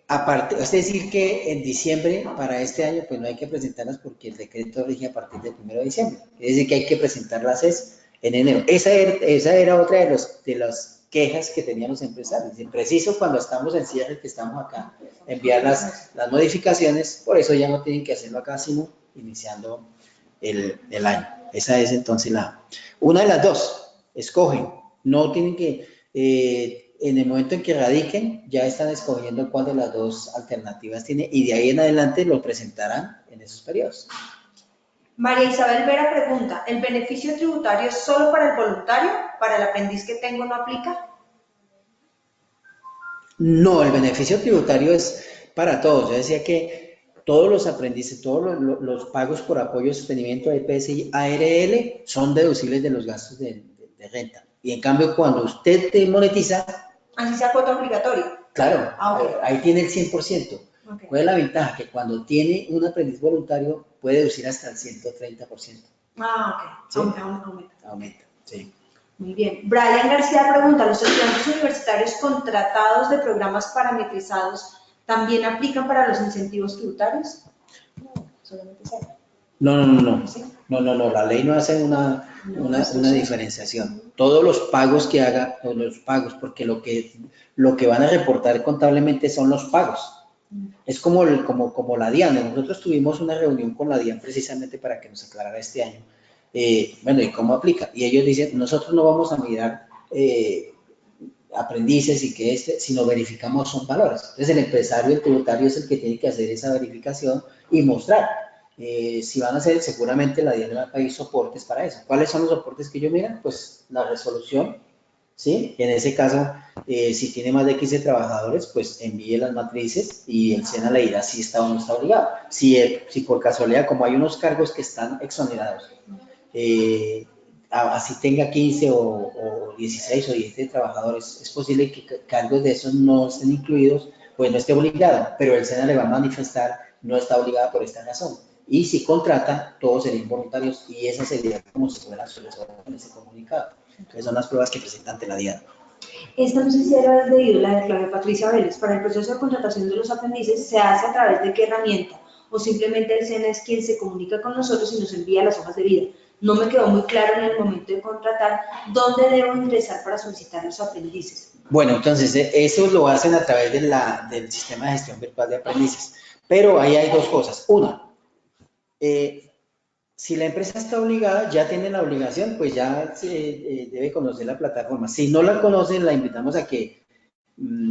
aparte, es decir que en diciembre para este año pues no hay que presentarlas porque el decreto rige a partir del 1 de diciembre. Es decir que hay que presentarlas en enero. Esa era otra de las quejas que tenían los empresarios. Y preciso cuando estamos en cierre, que estamos acá, enviar las modificaciones, por eso ya no tienen que hacerlo acá, sino iniciando el año. Esa es entonces una de las dos. Escogen, no tienen que... en el momento en que radiquen, ya están escogiendo cuál de las dos alternativas tiene y de ahí en adelante lo presentarán en esos periodos. María Isabel Vera pregunta, ¿el beneficio tributario es solo para el voluntario? ¿Para el aprendiz que tengo no aplica? No, el beneficio tributario es para todos. Yo decía que todos los aprendices, todos los pagos por apoyo de sostenimiento de PSI ARL son deducibles de los gastos de renta. Y en cambio, cuando usted te monetiza... Así sea cuota obligatoria. Claro, Okay. Ahí tiene el 100%. Okay. ¿Cuál es la ventaja? Que cuando tiene un aprendiz voluntario puede deducir hasta el 130%. Ah, ok. ¿Sí? Aumenta, sí. Muy bien. Brian García pregunta, ¿los estudiantes universitarios contratados de programas parametrizados también aplican para los incentivos tributarios? No, solamente sea. No. ¿Sí? No, la ley no hace una diferenciación. Todos los pagos que haga, todos los pagos, porque lo que van a reportar contablemente son los pagos. Es como la DIAN. Nosotros tuvimos una reunión con la DIAN precisamente para que nos aclarara este año. Bueno, ¿y cómo aplica? Y ellos dicen, nosotros no vamos a mirar aprendices y sino verificamos son valores. Entonces el empresario, el tributario es el que tiene que hacer esa verificación y mostrar. Si van a hacer, seguramente la DIAN va a pedir soportes para eso. ¿Cuáles son los soportes que ellos miran? Pues la resolución, ¿sí? En ese caso, si tiene más de 15 trabajadores, pues envíe las matrices y el SENA le dirá si está o no está obligado. Si por casualidad, como hay unos cargos que están exonerados, así tenga 15 o 16 o 17 trabajadores, es posible que cargos de esos no estén incluidos, pues no esté obligado, pero el SENA le va a manifestar no está obligada por esta razón. Y si contrata, todos serían voluntarios y esa sería como si fuera en ese comunicado. Entonces son las pruebas que presenta ante la DIAN. Esta no sé si era de la de Claudia Patricia Vélez. Para el proceso de contratación de los aprendices, ¿se hace a través de qué herramienta? ¿O simplemente el SENA es quien se comunica con nosotros y nos envía las hojas de vida? No me quedó muy claro en el momento de contratar dónde debo ingresar para solicitar los aprendices. Bueno, entonces eso lo hacen a través del sistema de gestión virtual de aprendices. Pero ahí hay dos cosas. Una, si la empresa está obligada, ya tiene la obligación, pues ya debe conocer la plataforma. Si no la conocen, la invitamos a que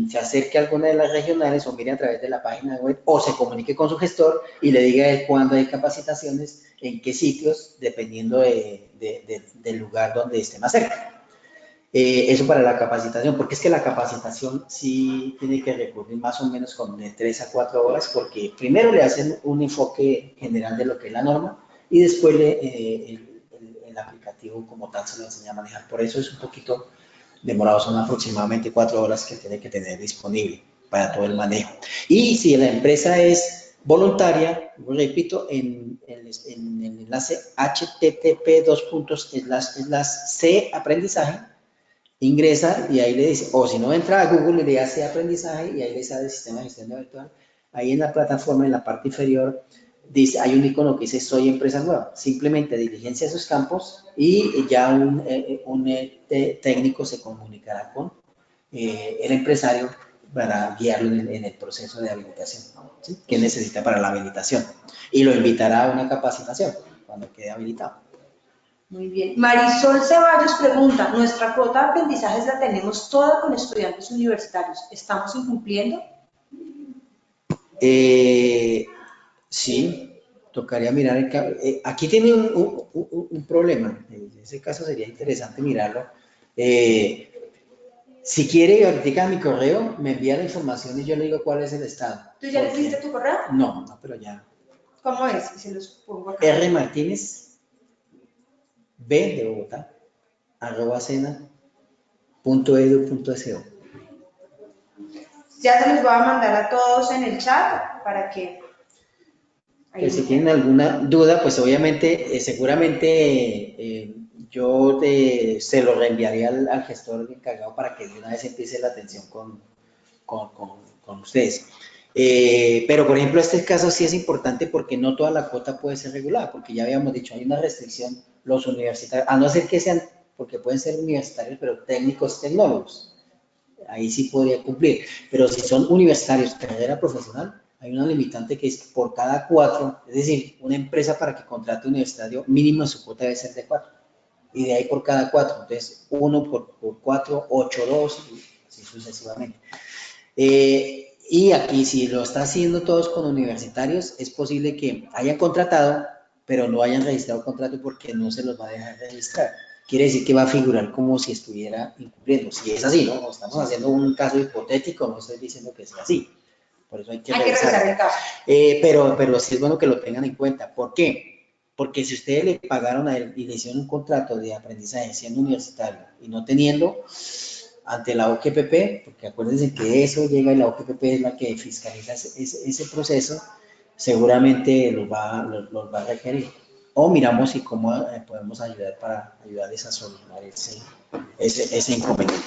se acerque a alguna de las regionales o mire a través de la página web o se comunique con su gestor y le diga cuándo hay capacitaciones, en qué sitios, dependiendo del lugar donde esté más cerca. Eso para la capacitación, porque es que la capacitación sí tiene que recurrir más o menos con de 3 a 4 horas, porque primero le hacen un enfoque general de lo que es la norma y después el aplicativo como tal se lo enseña a manejar. Por eso es un poquito demorado, son aproximadamente 4 horas que tiene que tener disponible para todo el manejo. Y si la empresa es voluntaria, repito, en el enlace http://c aprendizaje, ingresa y ahí le dice, o si no entra a Google, le hace aprendizaje y ahí le sale el sistema de gestión virtual. Ahí en la plataforma, en la parte inferior, dice, hay un icono que dice soy empresa nueva. Simplemente diligencia esos campos y ya un técnico se comunicará con el empresario para guiarlo en el proceso de habilitación, ¿sí? ¿Qué necesita para la habilitación? Y lo invitará a una capacitación cuando quede habilitado. Muy bien. Marisol Ceballos pregunta, ¿nuestra cuota de aprendizajes la tenemos toda con estudiantes universitarios? ¿Estamos incumpliendo? Sí, tocaría mirar aquí tiene un problema, en ese caso sería interesante mirarlo. Si quiere, ahorita a mi correo, me envía la información y yo le digo cuál es el estado. ¿Tú ya le diste tu correo? No, pero ya. ¿Cómo es? Y se los pongo acá. R. Martínez, B de Bogotá, @sena.edu.co. Ya se los voy a mandar a todos en el chat para que... Pues si tienen alguna duda, pues obviamente, seguramente yo se lo reenviaría al gestor encargado para que de una vez empiece la atención con ustedes. Pero, por ejemplo, este caso sí es importante porque no toda la cuota puede ser regulada, porque ya habíamos dicho, hay una restricción, los universitarios, a no ser que sean, porque pueden ser universitarios, pero técnicos, tecnólogos, ahí sí podría cumplir. Pero si son universitarios, carrera profesional, hay una limitante que es que por cada 4, es decir, una empresa para que contrate un universitario, mínimo su cuota debe ser de 4. Y de ahí por cada 4, entonces 1 por 4, 8, 2, y así sucesivamente. Y aquí, si lo está haciendo todos con universitarios, es posible que hayan contratado, pero no hayan registrado el contrato porque no se los va a dejar registrar. Quiere decir que va a figurar como si estuviera incumpliendo. Si es así, ¿no? Estamos haciendo un caso hipotético, no estoy diciendo que sea así. Por eso hay que revisar el caso. Pero sí es bueno que lo tengan en cuenta. ¿Por qué? Porque si ustedes le pagaron a él y le hicieron un contrato de aprendizaje siendo universitario y no teniendo, ante la OQPP, porque acuérdense que eso llega y la OQPP es la que fiscaliza ese proceso, seguramente los va a requerir. O miramos si cómo podemos ayudar para ayudarles a solucionar ese inconveniente.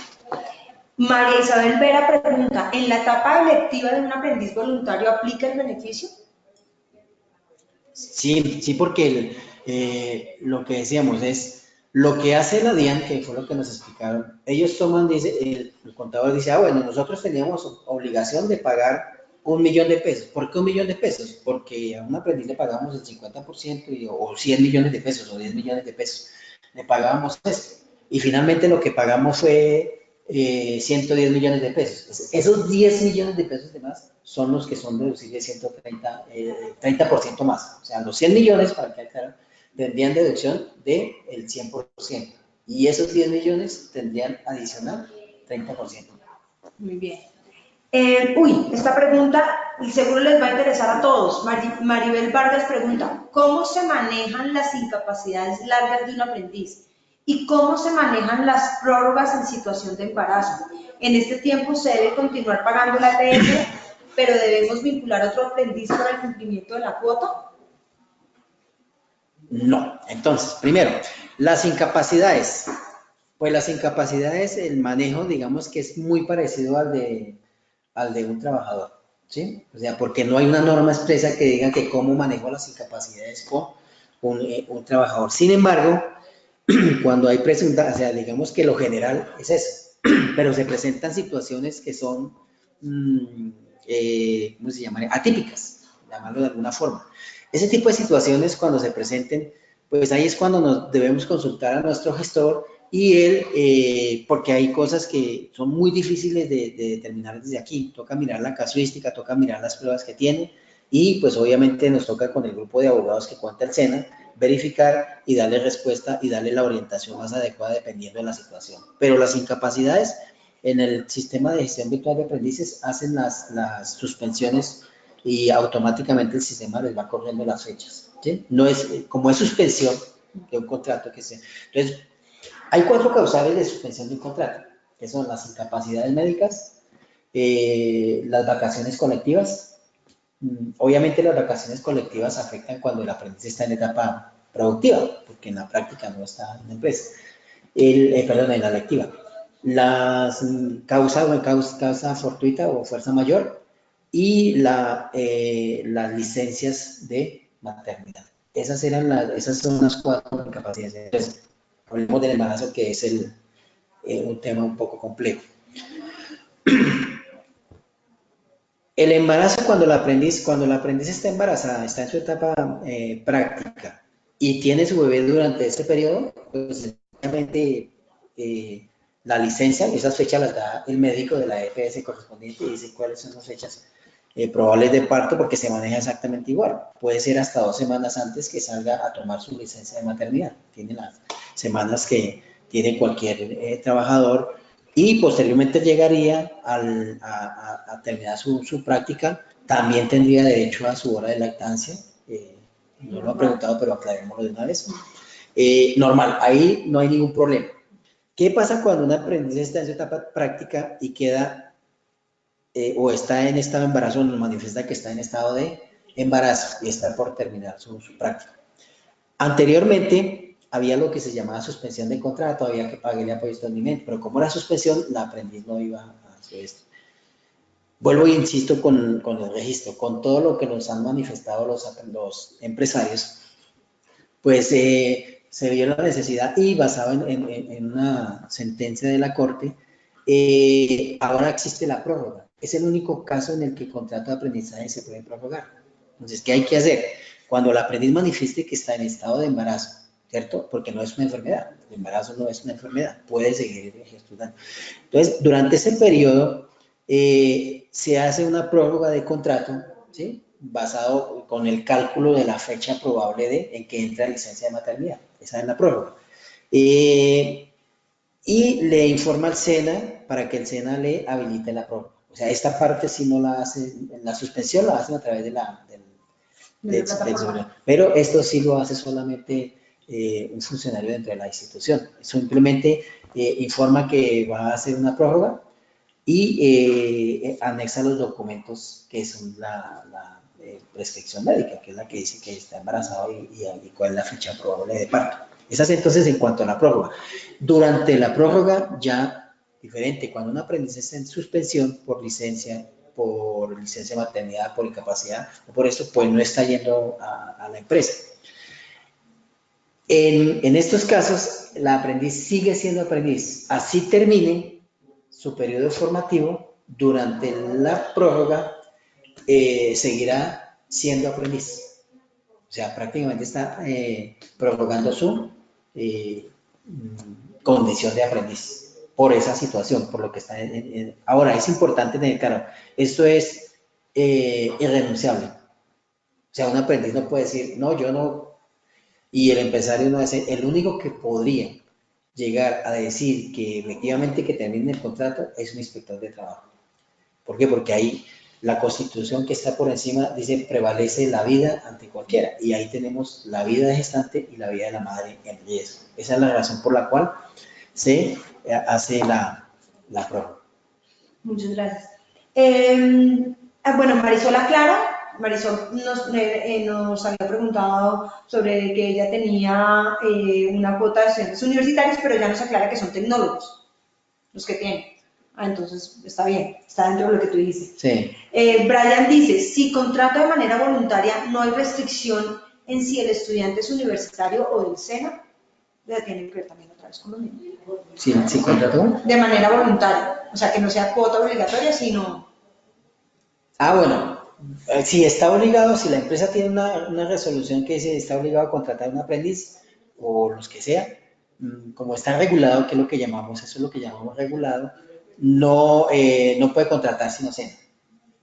María Isabel Vera pregunta, ¿en la etapa electiva de un aprendiz voluntario aplica el beneficio? Sí, porque lo que decíamos es, lo que hace la DIAN, que fue lo que nos explicaron, ellos toman, dice, el contador dice, bueno, nosotros teníamos obligación de pagar 1 millón de pesos. ¿Por qué 1 millón de pesos? Porque a un aprendiz le pagamos el 50% o 100 millones de pesos o 10 millones de pesos. Le pagábamos esto. Y finalmente lo que pagamos fue 110 millones de pesos. Esos 10 millones de pesos de más son los que son deducibles 30% más. O sea, los 100 millones, para que aclaren, tendrían deducción del 100%. Y esos 10 millones tendrían adicional 30%. Muy bien. Esta pregunta seguro les va a interesar a todos. Maribel Vargas pregunta, ¿cómo se manejan las incapacidades largas de un aprendiz? ¿Y cómo se manejan las prórrogas en situación de embarazo? En este tiempo se debe continuar pagando la ATS, pero debemos vincular a otro aprendiz para el cumplimiento de la cuota. No. Entonces, primero, las incapacidades. Pues las incapacidades, el manejo, digamos que es muy parecido al de un trabajador, ¿sí? O sea, porque no hay una norma expresa que diga que cómo manejo las incapacidades con un trabajador. Sin embargo, cuando hay presunta, o sea, digamos que lo general es eso, pero se presentan situaciones que son, ¿cómo se llaman? Atípicas, llamarlo de alguna forma. Ese tipo de situaciones cuando se presenten, pues ahí es cuando nos debemos consultar a nuestro gestor y él, porque hay cosas que son muy difíciles de determinar desde aquí, toca mirar la casuística, toca mirar las pruebas que tiene y pues obviamente nos toca con el grupo de abogados que cuenta el SENA verificar y darle respuesta y darle la orientación más adecuada dependiendo de la situación. Pero las incapacidades en el sistema de gestión virtual de aprendices hacen las suspensiones y automáticamente el sistema les va corriendo las fechas, ¿sí? No es, como es suspensión de un contrato que se... Entonces, hay 4 causales de suspensión de un contrato, que son las incapacidades médicas, las vacaciones colectivas. Obviamente las vacaciones colectivas afectan cuando el aprendiz está en etapa productiva, porque en la práctica no está en la empresa, perdón, en la lectiva. Las causa fortuita o fuerza mayor y las licencias de maternidad. Esas son las 4 incapacidades. Entonces, hablemos del embarazo, que es un tema un poco complejo. El embarazo, cuando la aprendiz está embarazada, está en su etapa práctica y tiene su bebé durante este periodo, pues obviamente la licencia, esas fechas las da el médico de la EPS correspondiente y dice cuáles son las fechas probables de parto, porque se maneja exactamente igual. Puede ser hasta 2 semanas antes que salga a tomar su licencia de maternidad. Tiene las semanas que tiene cualquier trabajador y posteriormente llegaría a terminar su práctica, también tendría derecho a su hora de lactancia. No lo ha preguntado, pero aclarémoslo de una vez. Normal, ahí no hay ningún problema. ¿Qué pasa cuando un aprendiz está en su etapa práctica y queda o está en estado de embarazo, o nos manifiesta que está en estado de embarazo y está por terminar su práctica? Anteriormente había lo que se llamaba suspensión de contrato, había que pagarle apoyo de sostenimiento, pero como era suspensión, la aprendiz no iba a hacer esto. Vuelvo e insisto con el registro, con todo lo que nos han manifestado los empresarios, pues se vio la necesidad y basado en una sentencia de la Corte, ahora existe la prórroga. Es el único caso en el que el contrato de aprendizaje se puede prorrogar. Entonces, ¿qué hay que hacer? Cuando el aprendiz manifieste que está en estado de embarazo, ¿cierto? Porque no es una enfermedad, el embarazo no es una enfermedad, puede seguir ejercitando. Entonces, durante ese periodo se hace una prórroga de contrato, ¿sí? Basado con el cálculo de la fecha probable en que entra licencia de maternidad. Esa es la prórroga. Y le informa al SENA para que el SENA le habilite la prórroga. O sea, esta parte sí no la hacen, la suspensión la hacen a través del pero esto sí lo hace solamente un funcionario dentro de la institución. Simplemente informa que va a hacer una prórroga y anexa los documentos que son la prescripción médica, que es la que dice que está embarazado y cuál es la fecha probable de parto. Esas entonces en cuanto a la prórroga. Durante la prórroga ya diferente, cuando un aprendiz está en suspensión por licencia de maternidad, por incapacidad o por esto, pues no está yendo a la empresa. En estos casos, la aprendiz sigue siendo aprendiz, así termine su periodo formativo, durante la prórroga seguirá siendo aprendiz. O sea, prácticamente está prorrogando su condición de aprendiz por esa situación, por lo que está ahora, es importante tener claro, esto es irrenunciable. O sea, un aprendiz no puede decir, no, yo no, y el empresario no hace, el único que podría llegar a decir que efectivamente que termine el contrato es un inspector de trabajo. ¿Por qué? Porque ahí la Constitución que está por encima dice prevalece la vida ante cualquiera. Y ahí tenemos la vida de gestante y la vida de la madre en riesgo. Esa es la razón por la cual se hace la prórroga. Muchas gracias. Bueno, Marisol aclara. Marisol nos había preguntado sobre que ella tenía una cuota de estudiantes universitarios, pero ya nos aclara que son tecnólogos los que tienen. Entonces está bien, está dentro de lo que tú dices. Sí. Brian dice, si contrato de manera voluntaria, no hay restricción en si el estudiante es universitario o del SENA. Tiene que ver también otra vez con lo mismo. ¿Sí contrato? De manera voluntaria, o sea, que no sea cuota obligatoria, sino... Bueno, si está obligado, si la empresa tiene una resolución que dice está obligado a contratar a un aprendiz o los que sea, como está regulado, que es lo que llamamos, eso es lo que llamamos regulado, no puede contratar sino SENA.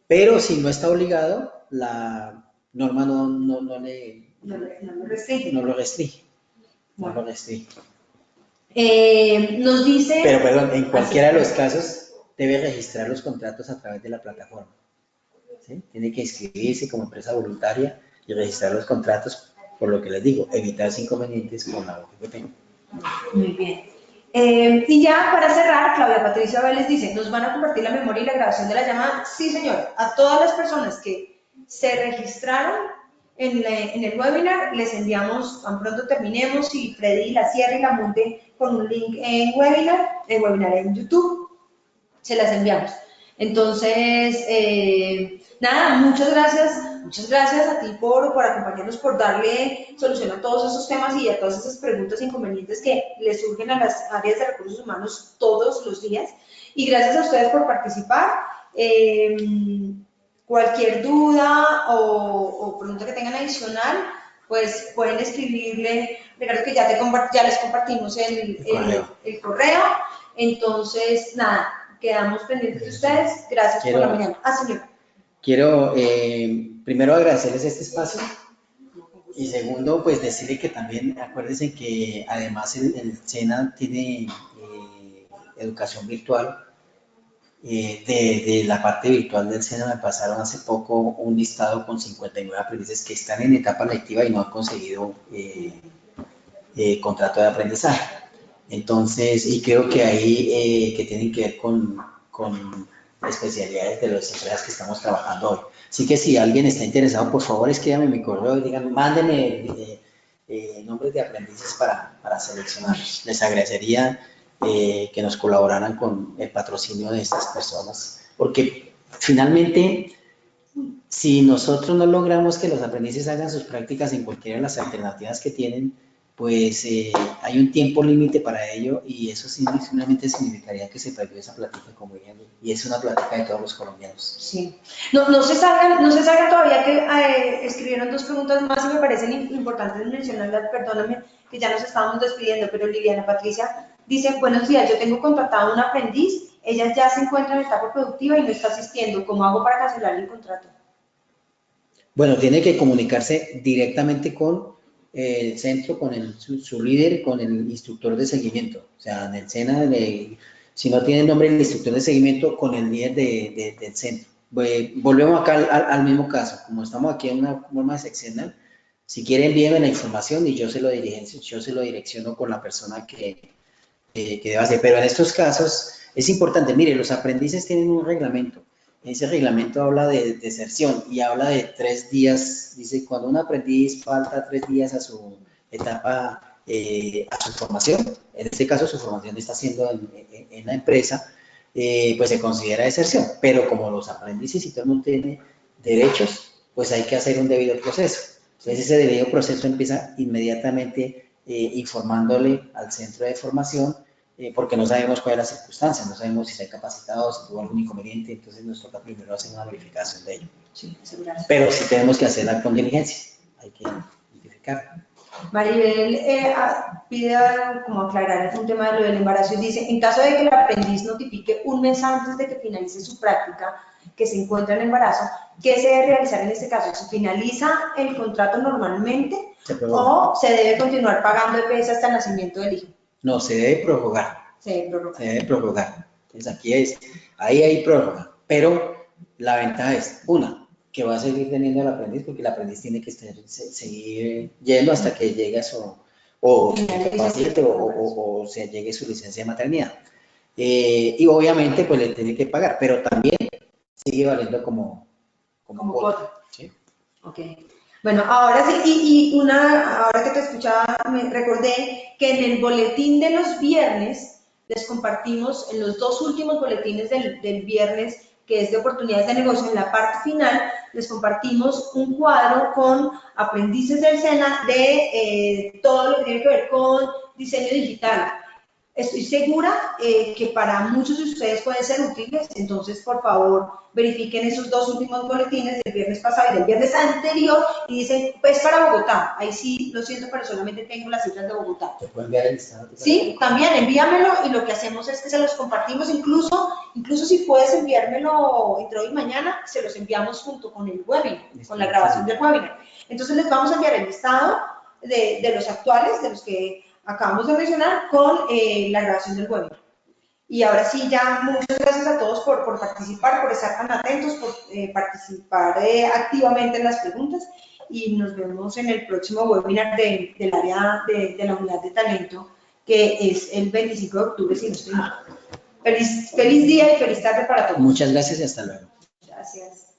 Pero si no está obligado, la norma no lo restringe. No lo restringe. No lo restringe. Nos dice... Pero perdón, en cualquiera de los casos debe registrar los contratos a través de la plataforma. ¿Sí? Tiene que inscribirse como empresa voluntaria y registrar los contratos, por lo que les digo, evitar inconvenientes con la OGP. Muy bien. Y ya para cerrar, Claudia Patricia Vélez dice, ¿nos van a compartir la memoria y la grabación de la llamada? Sí, señor. A todas las personas que se registraron en el webinar, les enviamos, tan pronto terminemos, y Freddy la cierre y la monte con un link en webinar en YouTube, se las enviamos. Entonces, nada, muchas gracias a ti por acompañarnos, por darle solución a todos esos temas y a todas esas preguntas e inconvenientes que le surgen a las áreas de recursos humanos todos los días. Y gracias a ustedes por participar. Cualquier duda o pregunta que tengan adicional, pues pueden escribirle. Recuerdo que ya les compartimos el correo. Entonces, nada, quedamos pendientes de ustedes. Gracias por la mañana. Señor. Quiero primero agradecerles este espacio y segundo, pues decirle que también acuérdense que además el SENA tiene educación virtual. De la parte virtual del SENA me pasaron hace poco un listado con 59 aprendices que están en etapa lectiva y no han conseguido contrato de aprendizaje. Entonces, y creo que ahí que tienen que ver con especialidades de las empresas que estamos trabajando hoy. Así que si alguien está interesado, por favor escríbame mi correo y digan, mándenme nombres de aprendices para seleccionarlos. Les agradecería que nos colaboraran con el patrocinio de estas personas, porque finalmente, si nosotros no logramos que los aprendices hagan sus prácticas en cualquiera de las alternativas que tienen, pues hay un tiempo límite para ello y eso simplemente significaría que se perdió esa plática, como dirían, y es una plática de todos los colombianos. Sí. No se salgan todavía que escribieron dos preguntas más y me parecen importantes mencionarlas, perdóname que ya nos estábamos despidiendo, pero Liliana Patricia dice, buenos días, yo tengo contratado un aprendiz, ella ya se encuentra en etapa productiva y no está asistiendo, ¿cómo hago para cancelar el contrato? Bueno, tiene que comunicarse directamente con el centro, con su líder, con el instructor de seguimiento. O sea, en el SENA, si no tiene el nombre del instructor de seguimiento, con el líder del centro. Volvemos acá al mismo caso. Como estamos aquí en una forma seccional, si quiere envíenme la información y yo se lo direcciono con la persona que debe hacer. Pero en estos casos es importante, mire, los aprendices tienen un reglamento. Ese reglamento habla de deserción y habla de 3 días, dice, cuando un aprendiz falta 3 días a su etapa, a su formación, en este caso su formación está haciendo en la empresa, pues se considera deserción, pero como los aprendices y todo el mundo tiene derechos, pues hay que hacer un debido proceso. Entonces ese debido proceso empieza inmediatamente informándole al centro de formación, porque no sabemos cuál es la circunstancia, no sabemos si está incapacitado, si tuvo algún inconveniente, entonces nos toca primero hacer una verificación de ello. Sí, asegurarse. Pero sí tenemos que hacerla con diligencia, hay que identificar. Maribel pide como aclarar un tema de lo del embarazo y dice, en caso de que el aprendiz notifique un mes antes de que finalice su práctica que se encuentra en embarazo, ¿qué se debe realizar en este caso? ¿Se finaliza el contrato normalmente o se debe continuar pagando EPS hasta el nacimiento del hijo? No, se debe prorrogar. Se debe prorrogar. Se debe prorrogar. Entonces ahí hay prórroga, pero la ventaja es, una, que va a seguir teniendo el aprendiz, porque el aprendiz tiene que seguir yendo hasta que llegue a su, o se llegue su licencia de maternidad. Y obviamente pues le tiene que pagar, pero también sigue valiendo como cuota. ¿Sí? Ok. Bueno, ahora sí, ahora que te escuchaba, me recordé que en el boletín de los viernes les compartimos, en los 2 últimos boletines del viernes, que es de oportunidades de negocio, en la parte final les compartimos un cuadro con aprendices del SENA de todo lo que tiene que ver con diseño digital. Estoy segura que para muchos de ustedes pueden ser útiles, entonces por favor verifiquen esos 2 últimos boletines del viernes pasado y del viernes anterior y dicen, pues para Bogotá, ahí sí, lo siento, pero solamente tengo las cifras de Bogotá. ¿Te pueden enviar el listado? Sí, también envíamelo y lo que hacemos es que se los compartimos, incluso si puedes enviármelo entre hoy y mañana, se los enviamos junto con el webinar, con la grabación del webinar. Entonces les vamos a enviar el listado de los actuales, de los que acabamos de mencionar, con la grabación del webinar. Y ahora sí, ya muchas gracias a todos por participar, por estar tan atentos, por participar activamente en las preguntas y nos vemos en el próximo webinar del área de la unidad de talento, que es el 25 de octubre, si no estoy mal. Feliz día y feliz tarde para todos. Muchas gracias y hasta luego. Gracias.